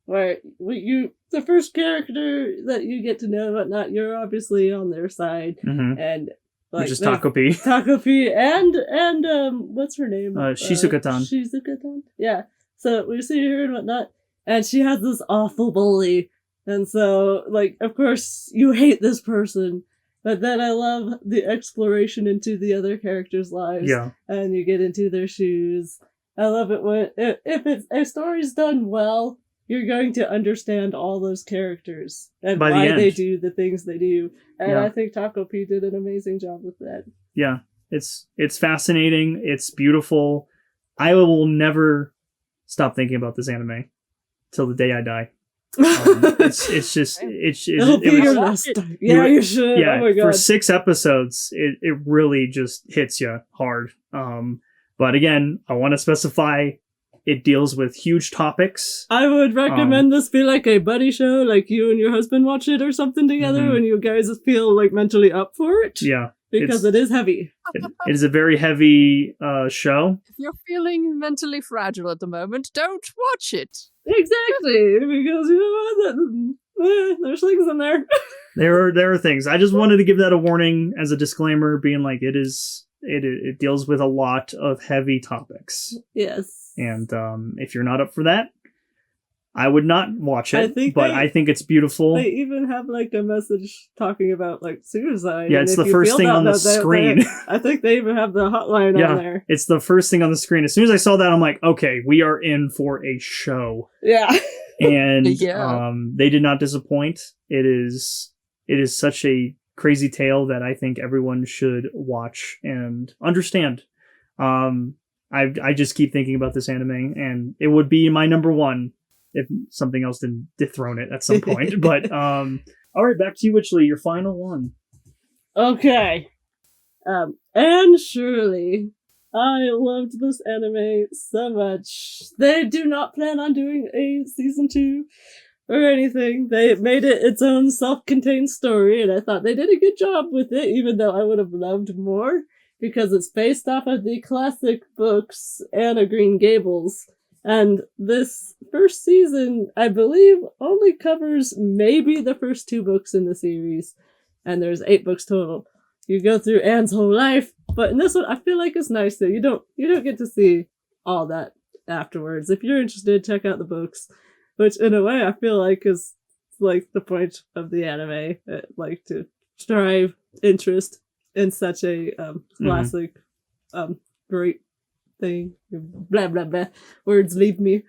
where the first character that you get to know, whatnot, you're obviously on their side, and like, which is Takopi. Takopi and what's her name? Shizuka-tan. Shizuka-tan. Yeah. So we see her and whatnot, and she has this awful bully, and so, like, of course you hate this person. But then I love the exploration into the other characters' lives, and you get into their shoes. I love it when if a story's done well, you're going to understand all those characters and why they do the things they do. And I think Taco P did an amazing job with that. Yeah, it's fascinating. It's beautiful. I will never stop thinking about this anime till the day I die. It'll be your last time. Yeah, you should. Yeah, oh my God. For 6 episodes, it really just hits you hard. But again, I want to specify it deals with huge topics. I would recommend this be like a buddy show, like you and your husband watch it or something together, and you guys feel like mentally up for it. Yeah. Because it is heavy. It is a very heavy show. If you're feeling mentally fragile at the moment, don't watch it. Exactly, because you know there's things in there. There are things. I just wanted to give that a warning as a disclaimer, being like it deals with a lot of heavy topics. Yes. And if you're not up for that, I would not watch it, I think it's beautiful. They even have like a message talking about like suicide. Yeah, it's the first thing on the screen. I think they even have the hotline on there. It's the first thing on the screen. As soon as I saw that, I'm like, okay, we are in for a show. Yeah. And they did not disappoint. It is such a crazy tale that I think everyone should watch and understand. I just keep thinking about this anime, and it would be my number 1 if something else didn't dethrone it at some point. But all right, back to you, Witchley, your final one. Okay. And Shirley. I loved this anime so much. They do not plan on doing a season 2 or anything. They made it its own self-contained story, and I thought they did a good job with it, even though I would have loved more, because it's based off of the classic books Anne of Green Gables. And this first season, I believe, only covers maybe the first 2 books in the series. And there's 8 books total. You go through Anne's whole life, but in this one, I feel like it's nice that you don't get to see all that afterwards. If you're interested, check out the books, which in a way I feel like is like the point of the anime, like to strive interest in such a classic, great thing. Blah blah blah. Words leave me.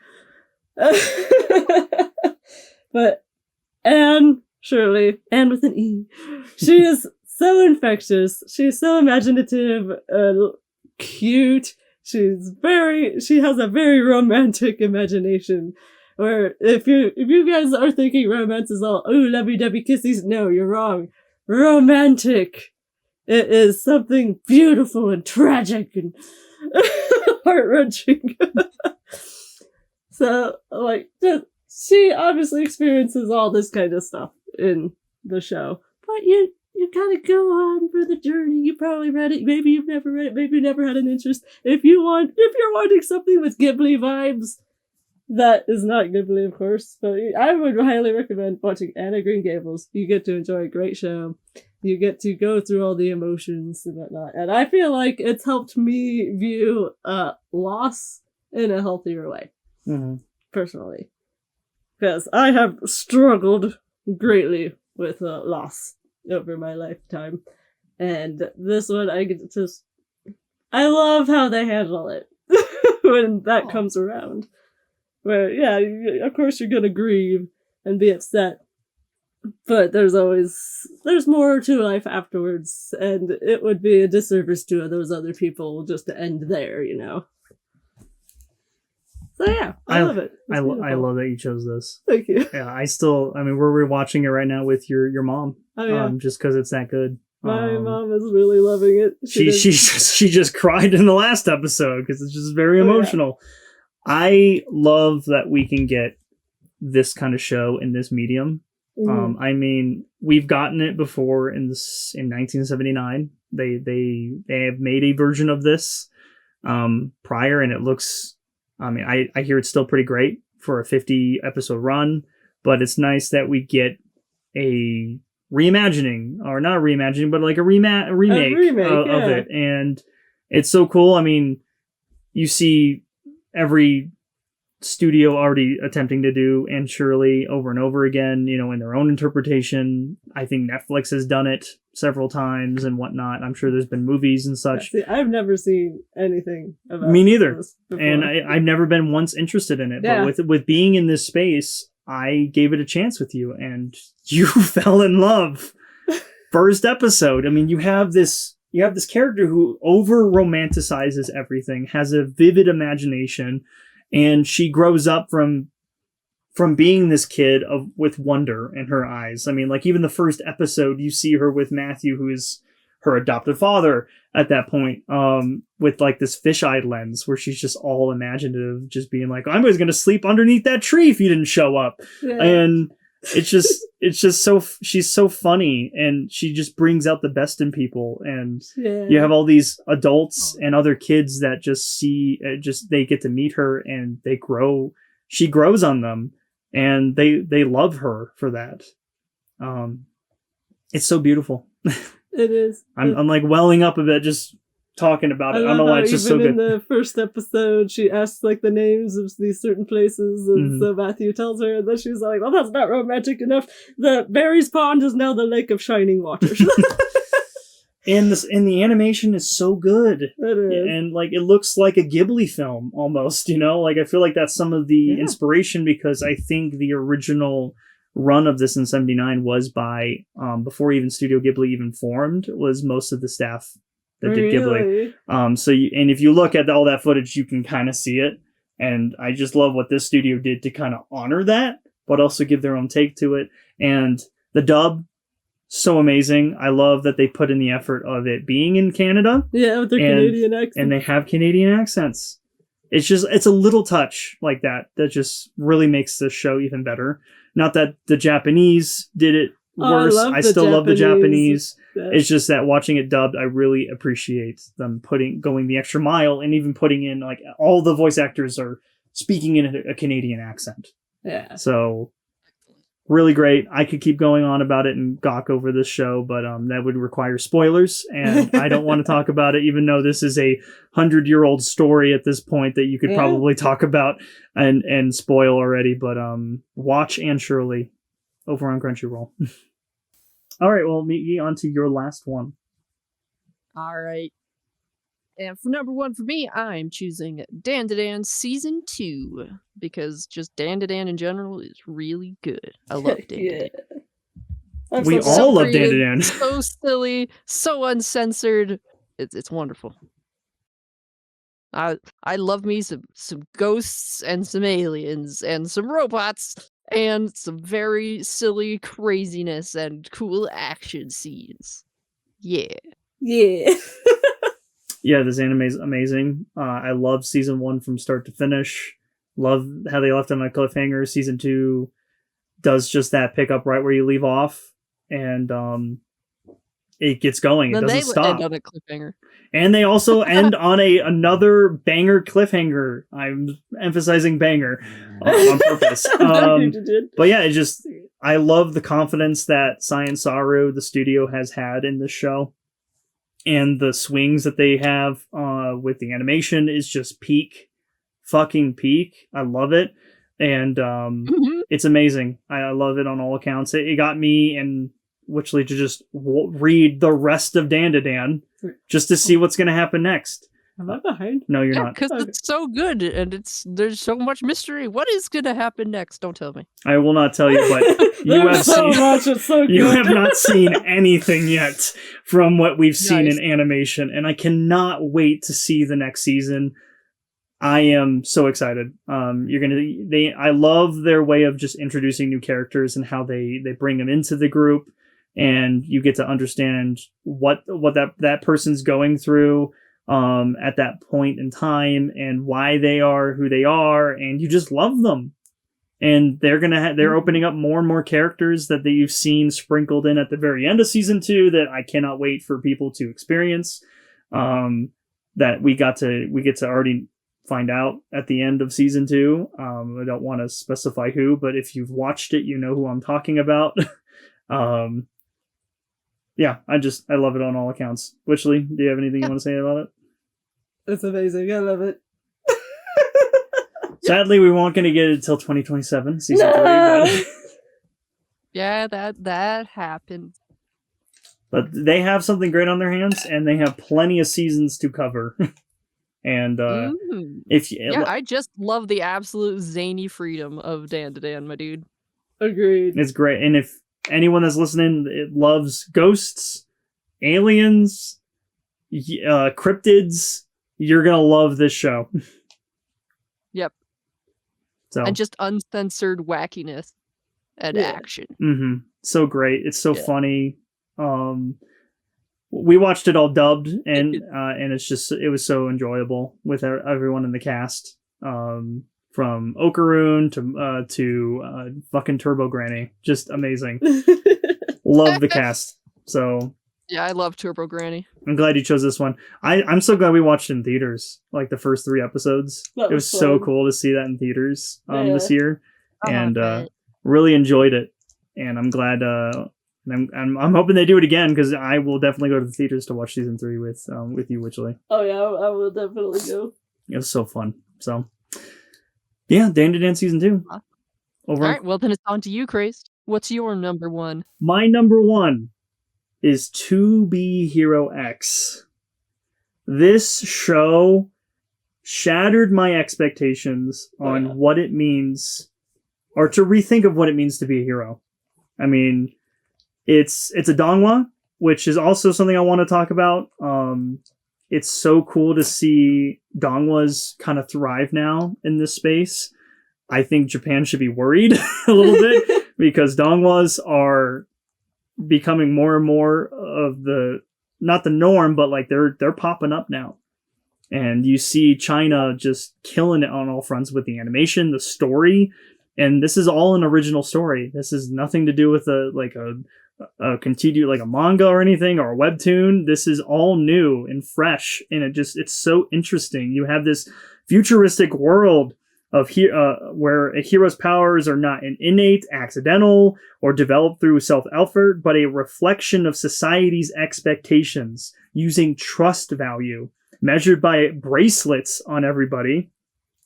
But Anne Shirley, Anne with an E, she is so infectious. She's so imaginative and cute. She has a very romantic imagination. Where if you guys are thinking romance is all lovey-dovey kisses, no, you're wrong. Romantic. It is something beautiful and tragic and heart-wrenching. So, like, she obviously experiences all this kind of stuff in the show. But you kind of go on for the journey. You probably read it. Maybe you've never read it. Maybe you never had an interest. If you're wanting something with Ghibli vibes, that is not Ghibli, of course. But I would highly recommend watching Anne of Green Gables. You get to enjoy a great show. You get to go through all the emotions and whatnot. And I feel like it's helped me view loss in a healthier way, personally. Because I have struggled greatly with loss over my lifetime. And this one, I love how they handle it when that comes around. Where, yeah, of course you're gonna grieve and be upset. But there's more to life afterwards. And it would be a disservice to those other people just to end there, you know? So yeah, I love it. I love that you chose this. Thank you. Yeah, we're rewatching it right now with your mom. Oh yeah. Just because it's that good. My mom is really loving it. She just cried in the last episode because it's just very emotional. Yeah. I love that we can get this kind of show in this medium. Mm-hmm. I mean, we've gotten it before in 1979. They have made a version of this prior, and it looks. I mean, I hear it's still pretty great for a 50 episode run, but it's nice that we get a reimagining, or not a reimagining, but like a remake of it. And it's so cool. I mean, you see every studio already attempting to do Anne Shirley over and over again, you know, in their own interpretation. I think Netflix has done it several times and whatnot. I'm sure there's been movies and such. Yeah, see, I've never seen anything about me neither. And I've never been once interested in it. Yeah. But with being in this space, I gave it a chance with you, and you fell in love. First episode. I mean, you have this character who over romanticizes everything, has a vivid imagination, and she grows up from being this kid with wonder in her eyes. I mean, like, even the first episode, you see her with Matthew, who is her adopted father at that point, with like this fisheye lens where she's just all imaginative, just being like, I was going to sleep underneath that tree if you didn't show up. Yeah. And it's just so, she's so funny, and she just brings out the best in people. And you have all these adults and other kids that just they get to meet her, and she grows on them, and they love her for that. It's so beautiful. It is. I'm like welling up a bit just talking about it. I don't know why it's just so good. Even in the first episode, she asks like the names of these certain places, and so Matthew tells her, and then she's like, "Well, that's not romantic enough. The Barry's Pond is now the Lake of Shining Waters." And the animation is so good. It is. And like, it looks like a Ghibli film almost, you know? Like, I feel like that's some of the inspiration, because I think the original run of this in 79 was by, before even Studio Ghibli even formed, was most of the staff that did Ghibli. And if you look at all that footage, you can kind of see it. And I just love what this studio did to kind of honor that, but also give their own take to it. And the dub, so amazing. I love that they put in the effort of it being in Canada. Yeah, with their Canadian accents. And they have Canadian accents. It's a little touch like that just really makes the show even better. Not that the Japanese did it worse. I still love the Japanese. It's just that watching it dubbed, I really appreciate them going the extra mile, and even putting in, like, all the voice actors are speaking in a Canadian accent. Yeah. So really great. I could keep going on about it and gawk over this show, but that would require spoilers, and I don't want to talk about it, even though this is a 100-year-old story at this point that you could probably talk about and spoil already. But watch Anne Shirley over on Crunchyroll. All right, well, Miki, on to your last one. All right. And for number 1 for me, I'm choosing Dan Season 2 because just Dan in general is really good. I love Dan. Yeah. I'm We so all glad- love Dan. So silly, so uncensored. It's wonderful. I love me some ghosts and some aliens and some robots and some very silly craziness and cool action scenes. Yeah. Yeah. Yeah, this anime is amazing. I love season 1 from start to finish. Love how they left on a cliffhanger. Season 2 does just that, pick up right where you leave off, and it gets going. It Then doesn't they stop. end on a cliffhanger. And they also end on another banger cliffhanger. I'm emphasizing banger on purpose. You did. But yeah, I love the confidence that Science Saru, the studio, has had in this show. And the swings that they have with the animation is just fucking peak. I love it. And it's amazing. I love it on all accounts. It got me and Witchley to just read the rest of Dan just to see what's going to happen next. Am I behind? No, you're not. Because it's so good and there's so much mystery. What is gonna happen next? Don't tell me. I will not tell you, but you have so seen much. It's so good. you have not seen anything yet from what we've seen Nice. in animation, and I cannot wait to see the next season. I am so excited. I love their way of just introducing new characters and how they bring them into the group, and you get to understand what that person's going through at that point in time and why they are who they are, and you just love them. And they're opening up more and more characters that you've seen sprinkled in at the very end of season 2 that I cannot wait for people to experience. That we get to already find out at the end of season 2. I don't want to specify who, but if you've watched it, you know who I'm talking about. Yeah, I love it on all accounts. Witchley, do you have anything you want to say about it? It's amazing. I love it. Sadly, we won't going to get it until 2027, season 3. No! Yeah, that happened. But they have something great on their hands, and they have plenty of seasons to cover. And I just love the absolute zany freedom of Dan, my dude. Agreed. It's great. And if anyone that's listening loves ghosts, aliens, cryptids, you're gonna love this show. Yep. So And just uncensored wackiness and action. So great. It's so funny. We watched it all dubbed, and it was so enjoyable with everyone in the cast. From Okaroon to fucking Turbo Granny. Just amazing. Love the cast. So yeah, I love Turbo Granny. I'm glad you chose this one. I'm so glad we watched it in theaters, like the first 3 episodes. It was so cool to see that in theaters this year, and really enjoyed it. And I'm glad. I'm hoping they do it again, because I will definitely go to the theaters to watch season 3 with you, Witchley. Oh yeah, I will definitely go. It was so fun. So yeah, Dan season 2. All right, well then it's on to you, Crazed. What's your number 1? My number 1 is To Be Hero X. This show shattered my expectations on what it means, or to rethink of what it means to be a hero. I mean, it's a donghua, which is also something I want to talk about. It's so cool to see donghwas kind of thrive now in this space. I think Japan should be worried a little bit, because donghwas are becoming more and more of not the norm, but like they're popping up now. And you see China just killing it on all fronts with the animation, the story, and this is all an original story. This is nothing to do with a continue like a manga or anything or a webtoon. This is all new and fresh, and it's so interesting. You have this futuristic world of where a hero's powers are not an innate, accidental, or developed through self-effort, but a reflection of society's expectations using trust value measured by bracelets on everybody.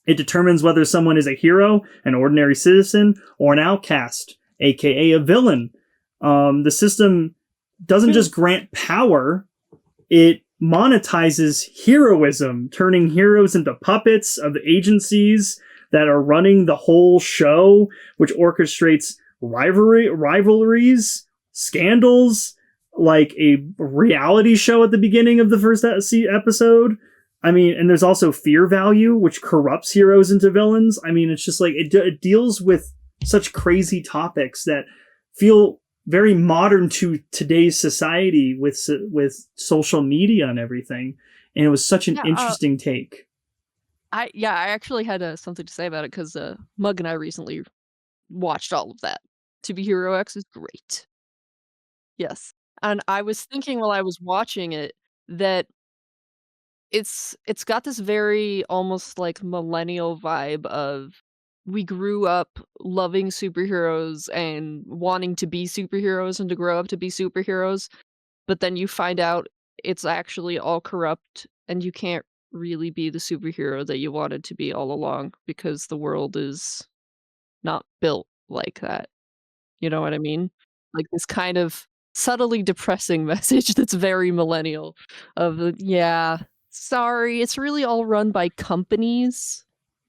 It determines whether someone is a hero, an ordinary citizen, or an outcast, aka a villain. The system doesn't just grant power, it monetizes heroism, turning heroes into puppets of agencies that are running the whole show, which orchestrates rivalries, scandals, like a reality show at the beginning of the first episode. I mean, and there's also fear value, which corrupts heroes into villains. I mean, it's just like it deals with such crazy topics that feel very modern to today's society with social media and everything. And it was such an interesting take. I actually had something to say about it because Mug and I recently watched all of that. To Be Hero X is great. Yes. And I was thinking while I was watching it that it's got this very almost like millennial vibe of we grew up loving superheroes and wanting to be superheroes and to grow up to be superheroes, but then you find out it's actually all corrupt and you can't really be the superhero that you wanted to be all along because the world is not built like that. You know what I mean? Like this kind of subtly depressing message that's very millennial of yeah, sorry, it's really all run by companies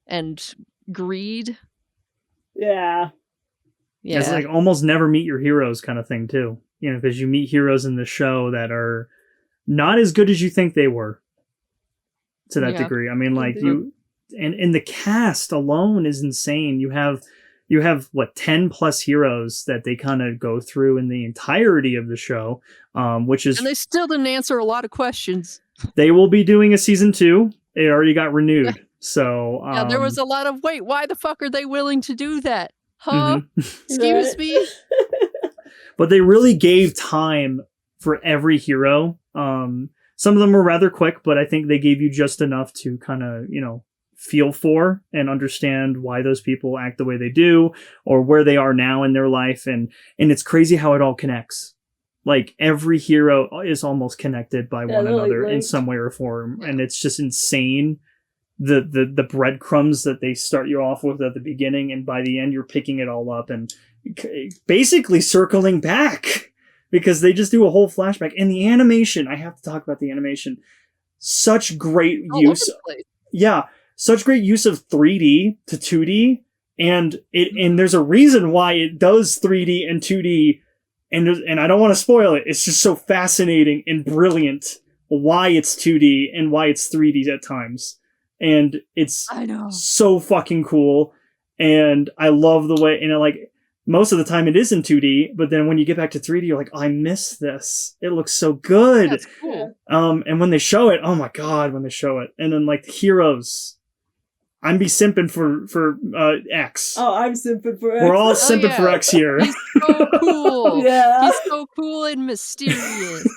and greed. Yeah. Yeah. It's like almost never meet your heroes kind of thing too. You know, because you meet heroes in the show that are not as good as you think they were to that degree. I mean, like and the cast alone is insane. You have what 10 plus heroes that they kind of go through in the entirety of the show, which is, and they still didn't answer a lot of questions. They will be doing a season 2. It already got renewed. So yeah, there was a lot of wait. Why the fuck are they willing to do that? Huh? Excuse me. But they really gave time for every hero. Some of them were rather quick, but I think they gave you just enough to kind of, feel for and understand why those people act the way they do or where they are now in their life. And it's crazy how it all connects. Like every hero is almost connected by one another in some way or form. And it's just insane. The breadcrumbs that they start you off with at the beginning. And by the end, you're picking it all up and basically circling back because they just do a whole flashback. And the animation, I have to talk about the animation. Such great use. Yeah. Such great use of 3D to 2D, and there's a reason why it does 3D and 2D, and I don't want to spoil it. It's just so fascinating and brilliant why it's 2D and why it's 3D at times, and it's so fucking cool, and I love the way, like most of the time it is in 2D, but then when you get back to 3D, you're like, oh, I miss this. It looks so good. That's cool. And when they show it, oh my god, when they show it, and then like the heroes. I'm be simping for X. Oh, I'm simping for X. We're all simping for X here. He's so cool. Yeah. He's so cool and mysterious.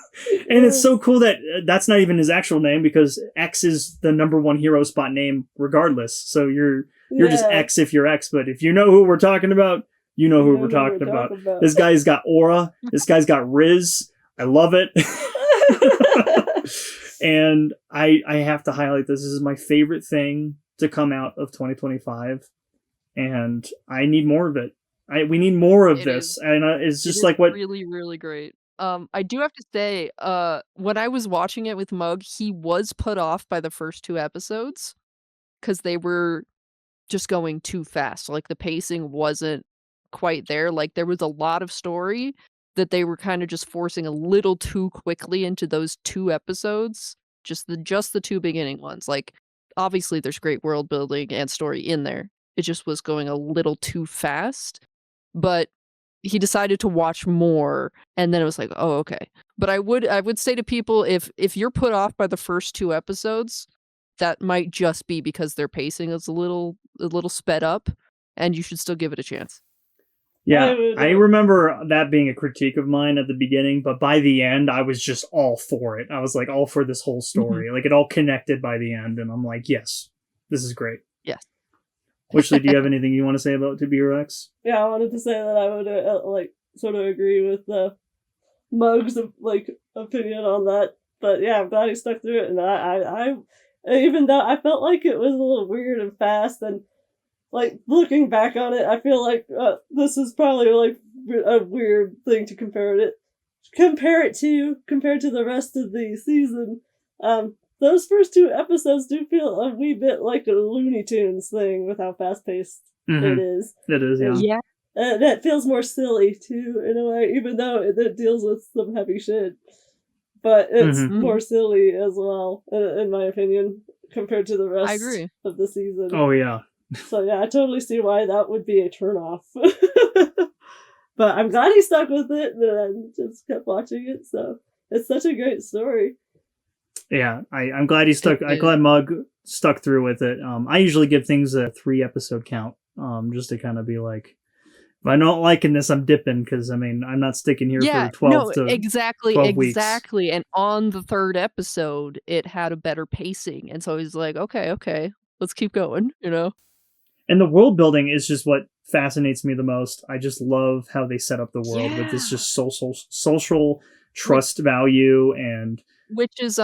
And it's so cool that that's not even his actual name because X is the number one hero spot name regardless. So you're just X if you're X. But if you know who we're talking about, you know who we're talking about. This guy's got aura. This guy's got Riz. I love it. And I have to highlight this. This is my favorite thing to come out of 2025, and I need more of it. We need more of this, and it's just like what really, really great. I do have to say, when I was watching it with Mug, he was put off by the first 2 episodes because they were just going too fast. Like the pacing wasn't quite there. Like there was a lot of story that they were kind of just forcing a little too quickly into those 2 episodes. Just the 2 beginning ones. Like obviously there's great world building and story in there. It just was going a little too fast. But he decided to watch more and then it was like, oh, okay. But I would say to people if you're put off by the first 2 episodes, that might just be because their pacing is a little sped up and you should still give it a chance. Yeah, I remember that being a critique of mine at the beginning, but by the end, I was just all for it. I was like all for this whole story. Like it all connected by the end, and I'm like, yes, this is great. Yes. Witchley, do you have anything you want to say about To Be Hero X? Yeah, I wanted to say that I would sort of agree with Mug's opinion on that. But yeah, I'm glad he stuck through it, and I even though I felt like it was a little weird and fast and. Like, looking back on it, I feel like this is probably, like, a weird thing to compare it compared to the rest of the season, those first 2 episodes do feel a wee bit like a Looney Tunes thing with how fast paced it is. It is, yeah. Yeah. That feels more silly too, in a way, even though it deals with some heavy shit. But it's more silly as well, in my opinion, compared to the rest I agree. of the season. Oh, yeah. So yeah, I totally see why that would be a turnoff. But I'm glad he stuck with it and just kept watching it. So it's such a great story. Yeah, I'm glad he stuck. I'm glad Mug stuck through with it. I usually give things a 3 episode count, just to kind of be like, if I'm not liking this, I'm dipping, because I mean, I'm not sticking here for 12 to exactly, 12 weeks. exactly. And on the 3rd episode, it had a better pacing, and so he's like, okay, let's keep going, you know. And the world building is just what fascinates me the most. I just love how they set up the world with this just social trust value, and which is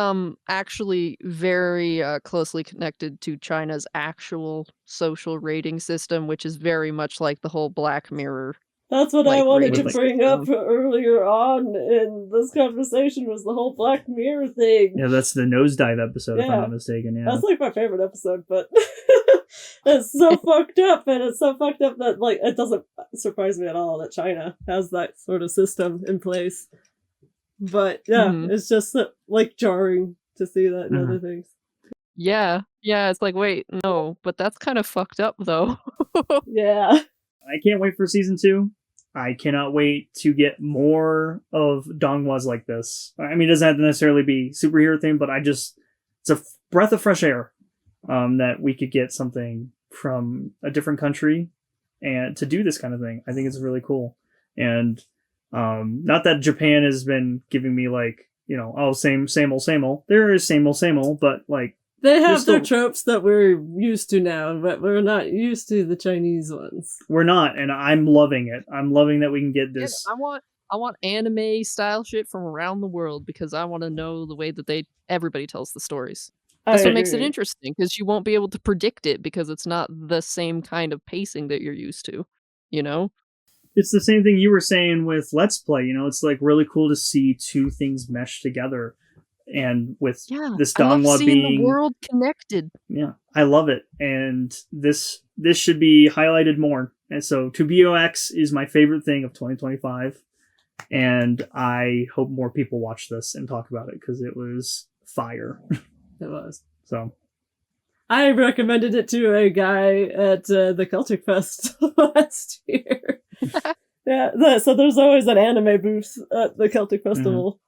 actually very closely connected to China's actual social rating system, which is very much like the whole Black Mirror. That's what I wanted to rating bring up system. earlier on in this conversation, was the whole Black Mirror thing. Yeah, that's the nosedive episode, if I'm not mistaken. Yeah, that's like my favorite episode, but it's so fucked up, and it's so fucked up that like it doesn't surprise me at all that China has that sort of system in place. But yeah, it's just like jarring to see that in other things. Yeah, it's like, wait, no, but that's kind of fucked up though. Yeah. I can't wait for season 2. I cannot wait to get more of donghwas like this. I mean, it doesn't have to necessarily be superhero thing, but it's a breath of fresh air, that we could get something from a different country and to do this kind of thing. I think it's really cool. And not that Japan has been giving me like, same old. There is same old, but like, they have their tropes that we're used to now, but we're not used to the Chinese ones. We're not, and I'm loving it. I'm loving that we can get this. I want anime style shit from around the world, because I want to know the way that everybody tells the stories. That's what makes it interesting, because you won't be able to predict it, because it's not the same kind of pacing that you're used to, you know? It's the same thing you were saying with Let's Play, it's like really cool to see 2 things mesh together. And with this donghua being the world connected. Yeah, I love it. And this should be highlighted more. And so 2BOX is my favorite thing of 2025. And I hope more people watch this and talk about it, because it was fire. It was. So I recommended it to a guy at the Celtic Fest last year. Yeah, so there's always an anime booth at the Celtic Festival.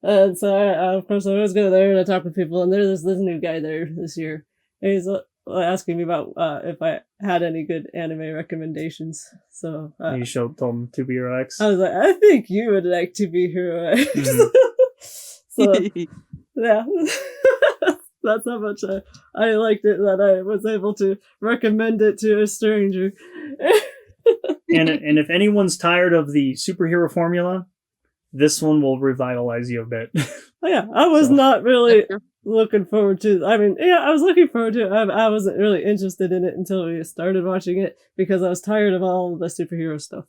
And so, of course, I always go there and I talk with people, and there's this new guy there this year. And he's asking me about if I had any good anime recommendations. So you told him 2BOX. I was like, I think you would like 2BOX. So, yeah. That's how much I liked it, that I was able to recommend it to a stranger. and if anyone's tired of the superhero formula, this one will revitalize you a bit. Oh, yeah, I was not really looking forward to. I mean, yeah, I was looking forward to it. I wasn't really interested in it until we started watching it, because I was tired of all the superhero stuff,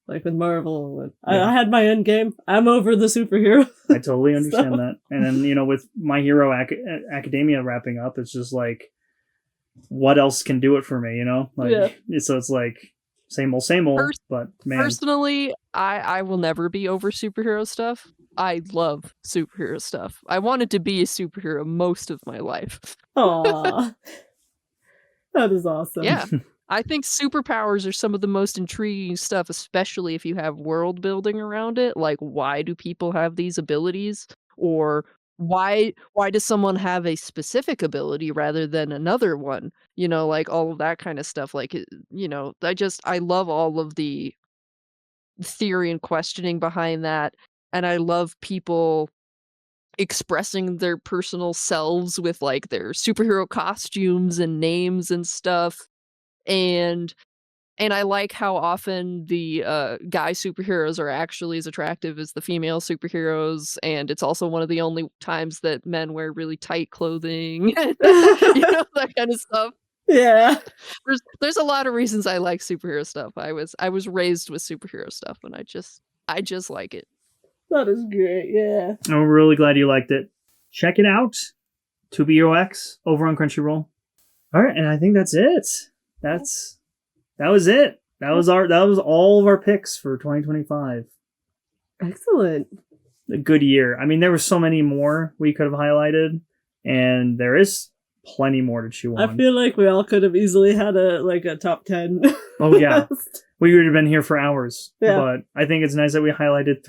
like with Marvel. I had my end game. I'm over the superhero. I totally understand that. And then with My Hero Academia wrapping up, it's just like, what else can do it for me? So it's like, same old, but man. Personally, I will never be over superhero stuff. I love superhero stuff. I wanted to be a superhero most of my life. Aww. That is awesome. Yeah. I think superpowers are some of the most intriguing stuff, especially if you have world building around it. Like, why do people have these abilities? Or why does someone have a specific ability rather than another one? Like all of that kind of stuff. Like, I love all of the theory and questioning behind that. And I love people expressing their personal selves with like their superhero costumes and names and stuff. And I like how often the guy superheroes are actually as attractive as the female superheroes, and it's also one of the only times that men wear really tight clothing, that kind of stuff. Yeah. There's a lot of reasons I like superhero stuff. I was raised with superhero stuff, and I just like it. That is great, yeah. I'm really glad you liked it. Check it out. 2BOX over on Crunchyroll. All right, and I think that's it. That was it. That was all of our picks for 2025. Excellent. A good year. I mean, there were so many more we could have highlighted, and there is plenty more to chew on. I feel like we all could have easily had a top 10. Oh yeah. We would have been here for hours. Yeah. But I think it's nice that we highlighted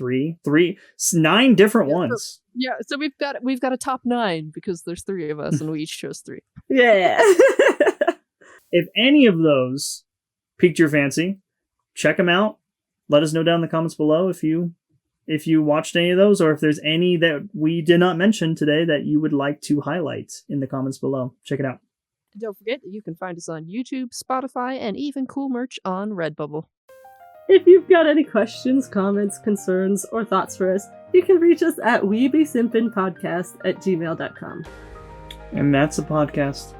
9 different ones. Yeah, so we've got a top 9 because there's 3 of us and we each chose 3. Yeah. If any of those piqued your fancy, check them out. Let us know down in the comments below if you watched any of those, or if there's any that we did not mention today that you would like to highlight in the comments below. Check it out. And don't forget that you can find us on YouTube, Spotify, and even cool merch on Redbubble. If you've got any questions, comments, concerns, or thoughts for us, you can reach us at weebesimpinpodcast@gmail.com. And that's the podcast.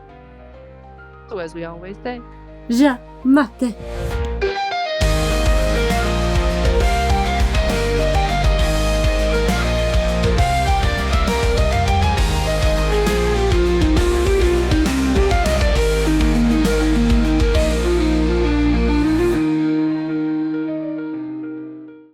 So as we always say, Ja mate.